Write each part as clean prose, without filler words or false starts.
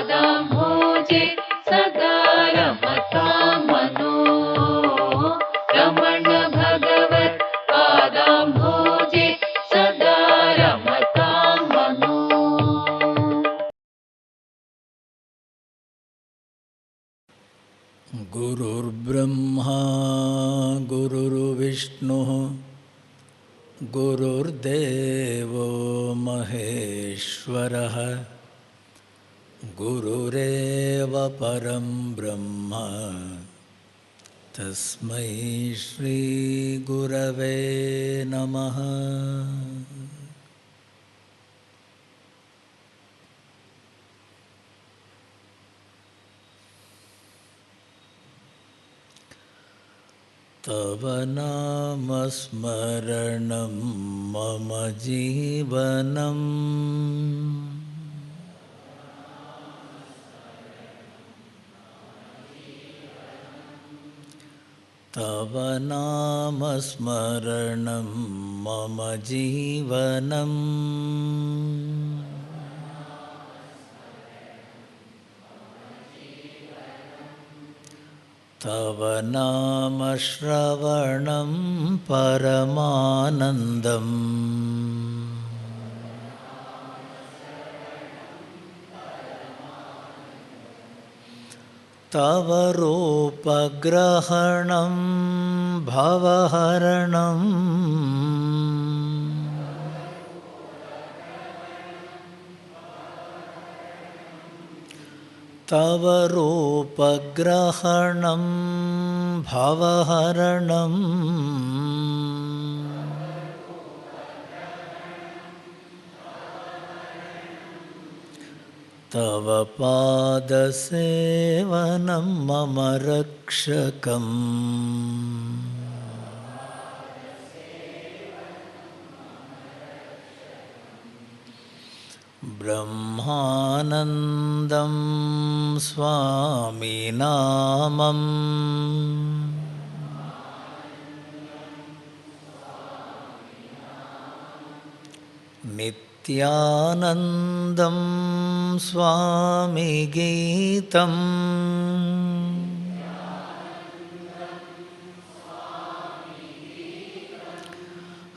पादाम्भोजे सदा रमतां मनो रमण भगवत् पादाम्भोजे सदा रमतां मनो। गुरुर्ब्रह्मा गुरुर्विष्णुः गुरुर्देवो महेश्वरः गुरुरेव परं ब्रह्म तस्मै श्री गुरवे नमः। तव नामस्मरणं मम जीवनम् तव नामस्मरणं मम जीवनम् तव नामश्रवणं परमानन्दम् तव रूपग्रहणं भवहरणम् तव रूपग्रहणं भवहरणम् तव पादसेवनं मम रक्षकम् ब्रह्मानन्दं स्वामिनामम् नित्यानन्दं स्वामिगीतम्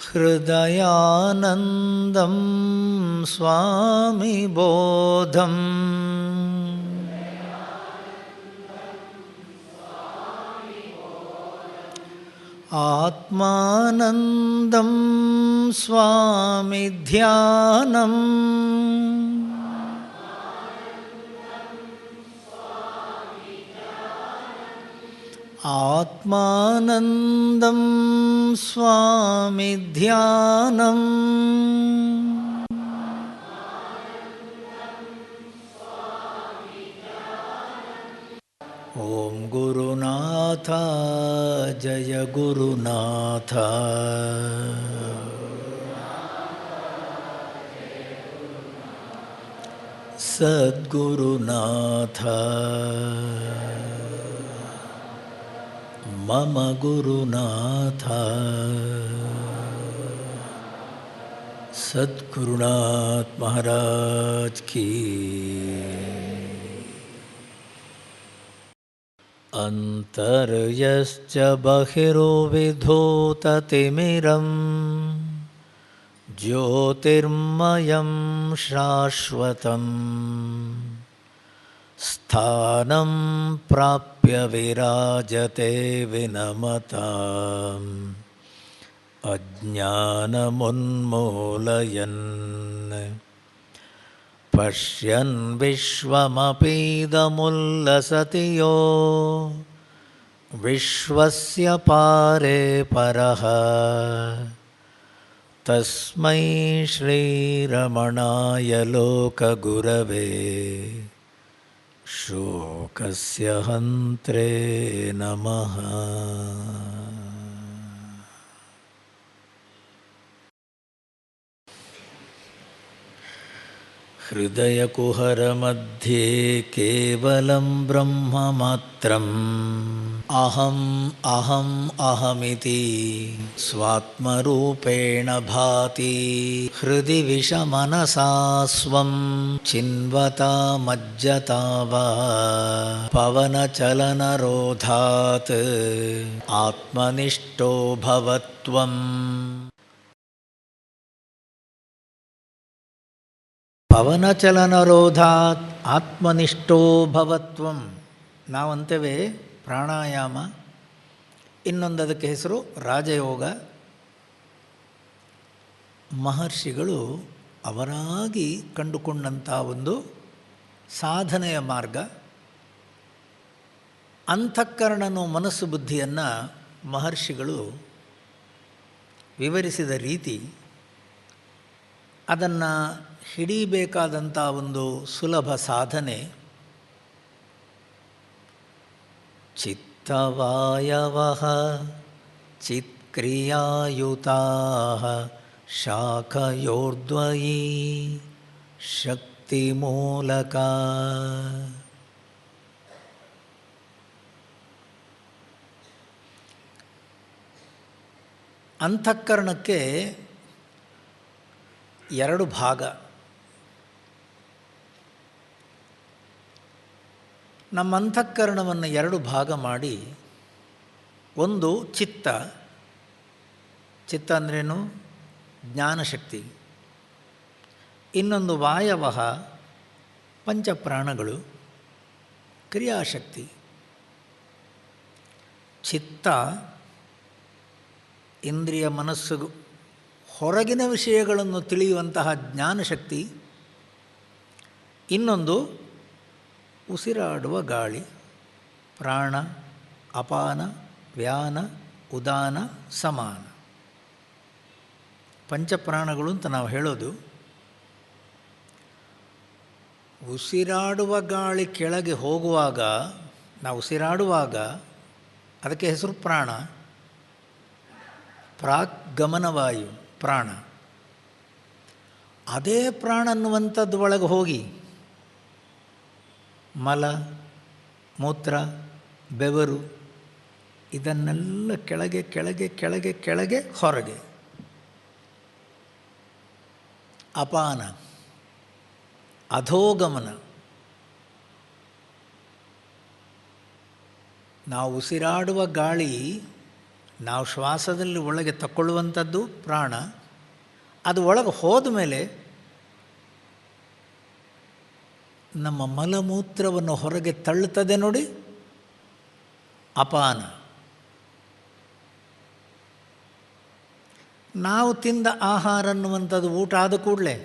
हृदयानन्दं स्वामिबोधम् आत्मानन्दं स्वामिध्यानम् आत्मानन्दं स्वामिध्यानम् ॐ गुरुनाथ जय गुरुनाथ सद्गुरुनाथ मम गुरुनाथ सद्गुरुनाथ महाराज की। अन्तर्यश्च बहिर्विधूततिमिरं ज्योतिर्मयं शाश्वतम् स्थानं प्राप्य विराजते विनमताम् अज्ञानमुन्मूलयन् पश्यन् विश्वमपीदमुल्लसति यो विश्वस्य पारे परः तस्मै श्रीरमणाय लोकगुरवे शोकस्य हन्त्रे नमः। हृदयकुहरमध्ये केवलं ब्रह्ममात्रम् अहम् अहम् अहमिति स्वात्मरूपेण भाति हृदि विषमनसा स्वं चिन्वता मज्जता वा पवनचलनरोधात् आत्मनिष्ठो भवत्वम् ಪವನಚಲನರೋಧಾತ್ ಆತ್ಮನಿಷ್ಠೋ ಭವತ್ವಂ. ನಾವಂತೇವೆ ಪ್ರಾಣಾಯಾಮ, ಇನ್ನೊಂದದಕ್ಕೆ ಹೆಸರು ರಾಜಯೋಗ. ಮಹರ್ಷಿಗಳು ಅವರಾಗಿ ಕಂಡುಕೊಂಡಂಥ ಒಂದು ಸಾಧನೆಯ ಮಾರ್ಗ. ಅಂತಃಕರಣನೋ ಮನಸ್ಸು ಬುದ್ಧಿಯನ್ನು ಮಹರ್ಷಿಗಳು ವಿವರಿಸಿದ ರೀತಿ, ಅದನ್ನು ಹಿಡಿಬೇಕಾದಂಥ ಒಂದು ಸುಲಭ ಸಾಧನೆ ಚಿತ್ತವಾಯವಃ ಚಿತ್ಕ್ರಿಯಾಯುತಾಃ ಶಾಖಯೋರ್ದ್ವಯೀ ಶಕ್ತಿಮೂಲಕ. ಅಂತಃಕರಣಕ್ಕೆ ಎರಡು ಭಾಗ. ನಮ್ಮ ಅಂತಃಕರಣವನ್ನು ಎರಡು ಭಾಗ ಮಾಡಿ, ಒಂದು ಚಿತ್ತ. ಚಿತ್ತ ಅಂದ್ರೇನು? ಜ್ಞಾನಶಕ್ತಿ. ಇನ್ನೊಂದು ವಾಯವಃ, ಪಂಚಪ್ರಾಣಗಳು, ಕ್ರಿಯಾಶಕ್ತಿ. ಚಿತ್ತ ಇಂದ್ರಿಯ ಮನಸ್ಸು ಹೊರಗಿನ ವಿಷಯಗಳನ್ನು ತಿಳಿಯುವಂತಹ ಜ್ಞಾನಶಕ್ತಿ. ಇನ್ನೊಂದು ಉಸಿರಾಡುವ ಗಾಳಿ, ಪ್ರಾಣ, ಅಪಾನ, ವ್ಯಾನ, ಉದಾನ, ಸಮಾನ. ಪಂಚಪ್ರಾಣಗಳು ಅಂತ ನಾವು ಹೇಳೋದು. ಉಸಿರಾಡುವ ಗಾಳಿ ಕೆಳಗೆ ಹೋಗುವಾಗ, ನಾವು ಉಸಿರಾಡುವಾಗ ಅದಕ್ಕೆ ಹೆಸರು ಪ್ರಾಣ. ಪ್ರಾಗ್ಗಮನವಾಯು ಪ್ರಾಣ. ಅದೇ ಪ್ರಾಣ ಅನ್ನುವಂಥದ್ದು ಒಳಗೆ ಹೋಗಿ ಮಲ, ಮೂತ್ರ, ಬೆವರು ಇದನ್ನೆಲ್ಲ ಕೆಳಗೆ ಕೆಳಗೆ ಕೆಳಗೆ ಕೆಳಗೆ ಹೊರಗೆ. ಅಪಾನ, ಅಧೋಗಮನ. ನಾವು ಉಸಿರಾಡುವ ಗಾಳಿ ನಾವು ಶ್ವಾಸದಲ್ಲಿ ಒಳಗೆ ತಗೊಳ್ಳುವಂಥದ್ದು ಪ್ರಾಣ. ಅದು ಒಳಗೆ ಹೋದ ಮೇಲೆ ನಮ್ಮ ಮಲಮೂತ್ರವನ್ನು ಹೊರಗೆ ತಳ್ಳುತ್ತದೆ ನೋಡಿ, ಅಪಾನ. ನಾವು ತಿಂದ ಆಹಾರ ಅನ್ನುವಂಥದ್ದು ಊಟ ಆದ ಕೂಡಲೇ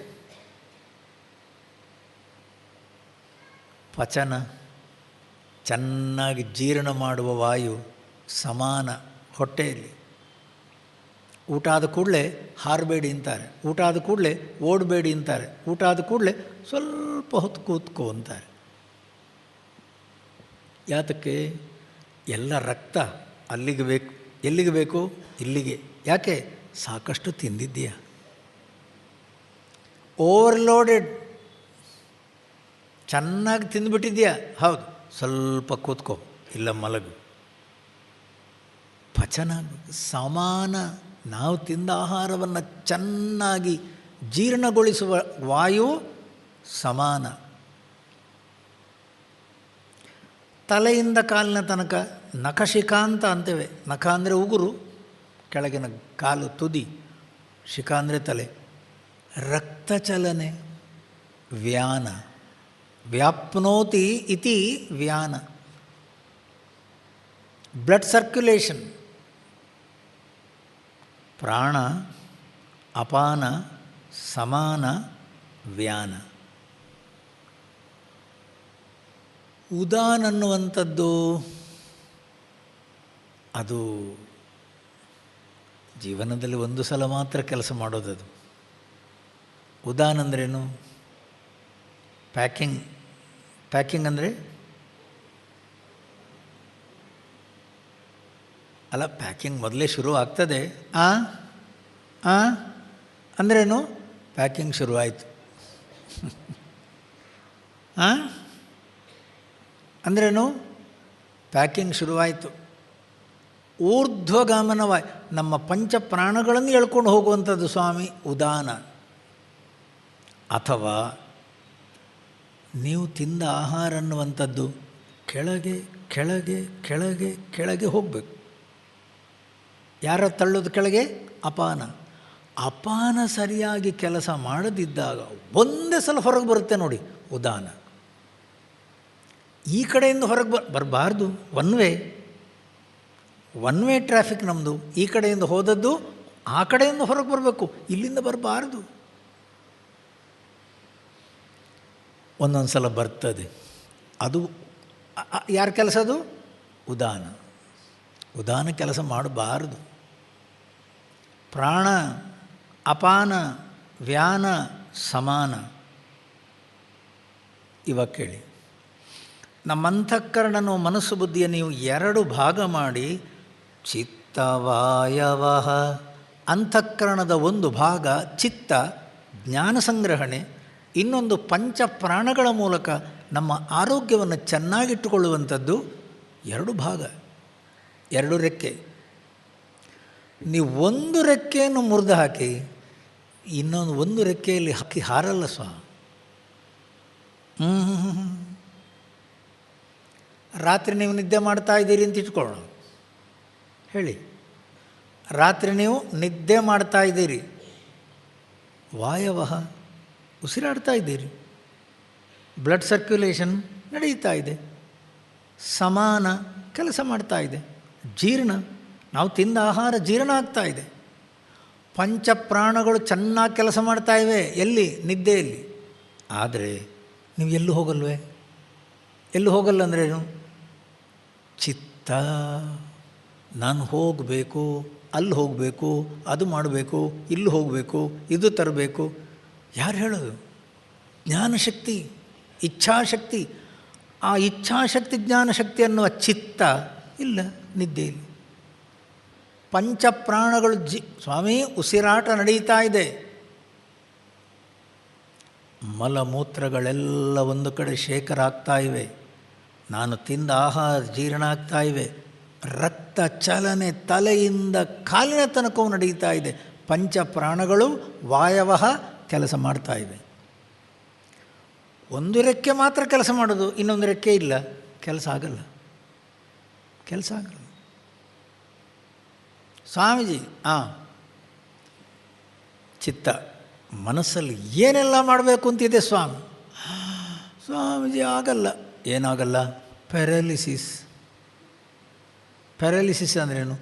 ಪಚನ, ಚೆನ್ನಾಗಿ ಜೀರ್ಣ ಮಾಡುವ ವಾಯು ಸಮಾನ ಹೊಟ್ಟೆಯಲ್ಲಿ. ಊಟ ಆದ ಕೂಡಲೇ ಹಾರಬೇಡಿ ಅಂತಾರೆ, ಊಟ ಆದ ಕೂಡಲೇ ಓಡಬೇಡಿ ಅಂತಾರೆ, ಊಟ ಆದ ಕೂಡಲೇ ಸ್ವಲ್ಪ ಹೊತ್ತು ಕೂತ್ಕೋ ಅಂತಾರೆ. ಯಾತಕ್ಕೆ? ಎಲ್ಲ ರಕ್ತ ಅಲ್ಲಿಗೆ ಬೇಕು. ಎಲ್ಲಿಗೆ ಬೇಕು? ಇಲ್ಲಿಗೆ. ಯಾಕೆ? ಸಾಕಷ್ಟು ತಿಂದಿದ್ದೀಯ. ಓವರ್ಲೋಡೆಡ್, ಚೆನ್ನಾಗಿ ತಿಂದುಬಿಟ್ಟಿದ್ದೀಯಾ. ಹೌದು, ಸ್ವಲ್ಪ ಕೂತ್ಕೋ, ಇಲ್ಲ ಮಲಗು. ಪಚನ ಸಮಾನ. ನಾವು ತಿಂದ ಆಹಾರವನ್ನು ಚೆನ್ನಾಗಿ ಜೀರ್ಣಗೊಳಿಸುವ ವಾಯು ಸಮಾನ. ತಲೆಯಿಂದ ಕಾಲಿನ ತನಕ ನಖಶಿಖಾ ಅಂತ ಅಂತೇವೆ. ನಖ ಅಂದರೆ ಉಗುರು, ಕೆಳಗಿನ ಕಾಲು ತುದಿ, ಶಿಖಾ ಅಂದರೆ ತಲೆ. ರಕ್ತಚಲನೆ ವ್ಯಾನ. ವ್ಯಾಪ್ನೋತಿ ಇತಿ ವ್ಯಾನ. Blood circulation. ಪ್ರಾಣ, ಅಪಾನ, ಸಮಾನ, ವ್ಯಾನ. ಉದಾನ ಅನ್ನುವಂಥದ್ದು ಅದು ಜೀವನದಲ್ಲಿ ಒಂದು ಸಲ ಮಾತ್ರ ಕೆಲಸ ಮಾಡೋದದು. ಉದಾನ ಅಂದ್ರೇನು? ಪ್ಯಾಕಿಂಗ್. ಪ್ಯಾಕಿಂಗ್ ಅಂದರೆ ಅಲ್ಲ, ಪ್ಯಾಕಿಂಗ್ ಮೊದಲೇ ಶುರು ಆಗ್ತದೆ. ಅಂದ್ರೇನು? ಪ್ಯಾಕಿಂಗ್ ಶುರುವಾಯಿತು. ಅಂದ್ರೇನು? ಪ್ಯಾಕಿಂಗ್ ಶುರುವಾಯಿತು. ಊರ್ಧ್ವಗಮನವಾಯಿ ನಮ್ಮ ಪಂಚ ಪ್ರಾಣಗಳನ್ನು ಎಳ್ಕೊಂಡು ಹೋಗುವಂಥದ್ದು ಸ್ವಾಮಿ ಉದಾನ. ಅಥವಾ ನೀವು ತಿಂದ ಆಹಾರ ಅನ್ನುವಂಥದ್ದು ಕೆಳಗೆ ಕೆಳಗೆ ಕೆಳಗೆ ಕೆಳಗೆ ಹೋಗಬೇಕು. ಯಾರ ತಳ್ಳೋದು ಕೆಳಗೆ? ಅಪಾನ. ಅಪಾನ ಸರಿಯಾಗಿ ಕೆಲಸ ಮಾಡದಿದ್ದಾಗ ಒಂದೇ ಸಲ ಹೊರಗೆ ಬರುತ್ತೆ ನೋಡಿ ಉದಾನ. ಈ ಕಡೆಯಿಂದ ಹೊರಗೆ ಬರಬಾರ್ದು. ಒನ್ ವೇ ಟ್ರಾಫಿಕ್ ನಮ್ಮದು. ಈ ಕಡೆಯಿಂದ ಹೋದದ್ದು ಆ ಕಡೆಯಿಂದ ಹೊರಗೆ ಬರಬೇಕು, ಇಲ್ಲಿಂದ ಬರಬಾರ್ದು. ಒಂದೊಂದು ಸಲ ಬರ್ತದೆ. ಅದು ಯಾರ ಕೆಲಸ? ಅದು ಉದಾನ. ಉದಾನ ಕೆಲಸ ಮಾಡಬಾರ್ದು. ಪ್ರಾಣ, ಅಪಾನ, ವ್ಯಾನ, ಸಮಾನ. ಇವಾಗ ಕೇಳಿ, ನಮ್ಮ ಅಂತಃಕರಣನೋ ಮನಸ್ಸು ಬುದ್ಧಿಯ ನೀವು ಎರಡು ಭಾಗ ಮಾಡಿ, ಚಿತ್ತವಾಯವ, ಅಂತಃಕರಣದ ಒಂದು ಭಾಗ ಚಿತ್ತ ಜ್ಞಾನ ಸಂಗ್ರಹಣೆ, ಇನ್ನೊಂದು ಪಂಚ ಪ್ರಾಣಗಳ ಮೂಲಕ ನಮ್ಮ ಆರೋಗ್ಯವನ್ನು ಚೆನ್ನಾಗಿಟ್ಟುಕೊಳ್ಳುವಂಥದ್ದು. ಎರಡು ಭಾಗ, ಎರಡು ರೆಕ್ಕೆ. ನೀವು ಒಂದು ರೆಕ್ಕೆಯನ್ನು ಮುರಿದು ಹಾಕಿ ಇನ್ನೊಂದು ಒಂದು ರೆಕ್ಕೆಯಲ್ಲಿ ಹಕ್ಕಿ ಹಾರಲ್ಲ ರಾತ್ರಿ ನೀವು ನಿದ್ದೆ ಮಾಡ್ತಾ ಇದ್ದೀರಿ ಅಂತ ಇಟ್ಕೊಳ್ಳೋಣ. ಹೇಳಿ, ರಾತ್ರಿ ನೀವು ನಿದ್ದೆ ಮಾಡ್ತಾ ಇದ್ದೀರಿ, ವಾಯವಹ ಉಸಿರಾಡ್ತಾ ಇದ್ದೀರಿ, ಬ್ಲಡ್ ಸರ್ಕ್ಯುಲೇಷನ್ ನಡೀತಾ ಇದೆ, ಸಮಾನ ಕೆಲಸ ಮಾಡ್ತಾ ಇದೆ, ಜೀರ್ಣ, ನಾವು ತಿಂದ ಆಹಾರ ಜೀರ್ಣ ಆಗ್ತಾ ಇದೆ, ಪಂಚಪ್ರಾಣಗಳು ಚೆನ್ನಾಗಿ ಕೆಲಸ ಮಾಡ್ತಾ ಇವೆ. ಎಲ್ಲಿ? ನಿದ್ದೆಯಲ್ಲಿ. ಆದರೆ ನೀವು ಎಲ್ಲೂ ಹೋಗಲ್ವೇ? ಎಲ್ಲೂ ಹೋಗಲ್ಲ ಅಂದ್ರೇನು? ಚಿತ್ತ, ನಾನು ಹೋಗಬೇಕು, ಅಲ್ಲಿ ಹೋಗಬೇಕು, ಅದು ಮಾಡಬೇಕು, ಇಲ್ಲಿ ಹೋಗಬೇಕು, ಇದು ತರಬೇಕು. ಯಾರು ಹೇಳೋದು? ಜ್ಞಾನಶಕ್ತಿ, ಇಚ್ಛಾಶಕ್ತಿ. ಆ ಇಚ್ಛಾಶಕ್ತಿ ಜ್ಞಾನಶಕ್ತಿ ಅನ್ನುವ ಚಿತ್ತ ಇಲ್ಲ ನಿದ್ದೆಯಲ್ಲಿ. ಪಂಚಪ್ರಾಣಗಳು ಸ್ವಾಮಿ ಉಸಿರಾಟ ನಡೀತಾ ಇದೆ. ಮಲಮೂತ್ರಗಳೆಲ್ಲ ಒಂದು ಕಡೆ ಶೇಖರ ಆಗ್ತಾ ಇವೆ, ನಾನು ತಿಂದ ಆಹಾರ ಜೀರ್ಣ ಆಗ್ತಾ ಇವೆ, ರಕ್ತ ಚಲನೆ ತಲೆಯಿಂದ ಕಾಲಿನ ತನಕವೂ ನಡೀತಾ ಇದೆ. ಪಂಚಪ್ರಾಣಗಳು ವಾಯವಹ ಕೆಲಸ ಮಾಡ್ತಾ ಇವೆ. ಒಂದು ರೆಕ್ಕೆ ಮಾತ್ರ ಕೆಲಸ ಮಾಡೋದು, ಇನ್ನೊಂದು ರೆಕ್ಕೆ ಇಲ್ಲ, ಕೆಲಸ ಆಗಲ್ಲ. ಸ್ವಾಮೀಜಿ ಚಿತ್ತ ಮನಸ್ಸಲ್ಲಿ ಏನೆಲ್ಲ ಮಾಡಬೇಕು ಅಂತಿದೆ ಸ್ವಾಮೀಜಿ ಆಗಲ್ಲ. ಏನಾಗಲ್ಲ? ಪ್ಯಾರಾಲಿಸಿಸ್ ಅಂದ್ರೇನು?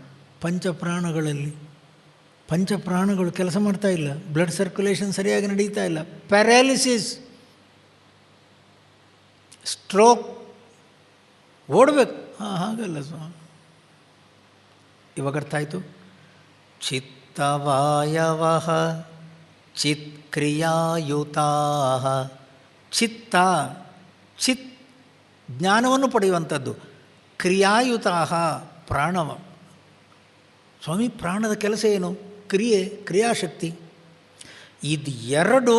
ಪಂಚಪ್ರಾಣಗಳು ಕೆಲಸ ಮಾಡ್ತಾ ಇಲ್ಲ, ಬ್ಲಡ್ ಸರ್ಕ್ಯುಲೇಷನ್ ಸರಿಯಾಗಿ ನಡೀತಾ ಇಲ್ಲ, ಪ್ಯಾರಾಲಿಸಿಸ್. ಸ್ಟ್ರೋಕ್, ಓಡಬೇಕು. ಹಾಗಲ್ಲ ಸ್ವಾಮಿ. ಇವಾಗ ಅರ್ಥ ಆಯಿತು? ಚಿತ್ತವಾಯವ ಚಿತ್ಕ್ರಿಯಾಯುತಾ. ಚಿತ್ತ ಜ್ಞಾನವನ್ನು ಪಡೆಯುವಂಥದ್ದು. ಕ್ರಿಯಾಯುತಾ ಪ್ರಾಣವ. ಸ್ವಾಮಿ ಪ್ರಾಣದ ಕೆಲಸ ಏನು? ಕ್ರಿಯಾಶಕ್ತಿ. ಇದು ಎರಡು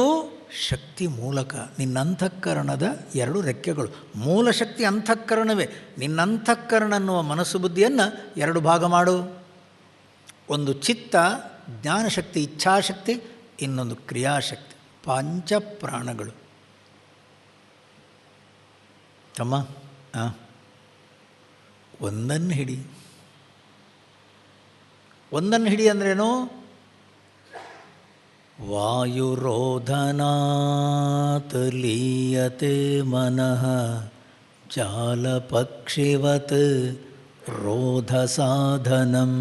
ಶಕ್ತಿ ಮೂಲಕ ನಿನ್ನ ಅಂತಃಕರಣದ ಎರಡು ರೆಕ್ಕೆಗಳು. ಮೂಲ ಶಕ್ತಿ ಅಂತಃಕರಣವೇ. ನಿನ್ನ ಅಂತಃಕರಣ ಅನ್ನುವ ಮನಸ್ಸು ಬುದ್ಧಿಯನ್ನು ಎರಡು ಭಾಗ ಮಾಡು. ಒಂದು ಚಿತ್ತ ಜ್ಞಾನಶಕ್ತಿ ಇಚ್ಛಾಶಕ್ತಿ, ಇನ್ನೊಂದು ಕ್ರಿಯಾಶಕ್ತಿ ಪಂಚಪ್ರಾಣಗಳು. ತಮ್ಮ ಒಂದನ್ನು ಹಿಡಿ ಅಂದ್ರೇನು? ವಾಯುರೋಧನಾತ್ ಲೀಯತೆ ಮನಃ ಜಾಲಪಕ್ಷಿವತ್ ರೋಧ ಸಾಧನಂ.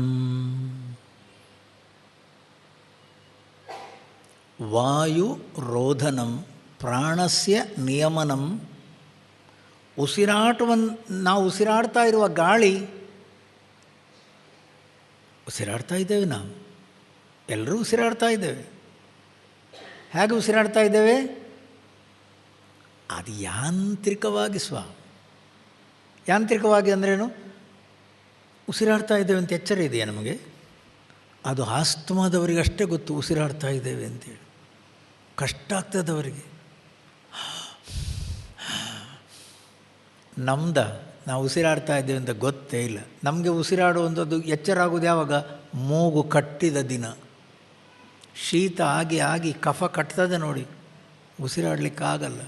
ವಾಯುರೋಧನಂ ಪ್ರಾಣಸ್ಯ ನಿಯಮನಂ. ನಾವು ಉಸಿರಾಡ್ತಾ ಇರುವ ಗಾಳಿ, ಉಸಿರಾಡ್ತಾ ಇದ್ದೇವೆ, ನಾವು ಎಲ್ಲರೂ ಉಸಿರಾಡ್ತಾ ಇದ್ದೇವೆ. ಹೇಗೆ ಉಸಿರಾಡ್ತಾ ಇದ್ದೇವೆ? ಅದು ಯಾಂತ್ರಿಕವಾಗಿ ಯಾಂತ್ರಿಕವಾಗಿ ಅಂದ್ರೇನು? ಉಸಿರಾಡ್ತಾ ಇದ್ದೇವೆ ಅಂತ ಎಚ್ಚರ ಇದೆಯಾ ನಮಗೆ? ಅದು ಆಸ್ತಮಾದವರಿಗೆ ಅಷ್ಟೇ ಗೊತ್ತು ಉಸಿರಾಡ್ತಾ ಇದ್ದೇವೆ ಅಂತೇಳಿ. ಕಷ್ಟ ಆಗ್ತದೆ ಅವರಿಗೆ. ನಾವು ಉಸಿರಾಡ್ತಾ ಇದ್ದೇವೆ ಅಂತ ಗೊತ್ತೇ ಇಲ್ಲ. ನಮಗೆ ಉಸಿರಾಡುವಂಥದ್ದು ಎಚ್ಚರ ಆಗೋದು ಯಾವಾಗ? ಮೂಗು ಕಟ್ಟಿದ ದಿನ. ಶೀತ ಆಗಿ ಆಗಿ ಕಫ ಕಟ್ತದೆ ನೋಡಿ, ಉಸಿರಾಡಲಿಕ್ಕಾಗಲ್ಲ.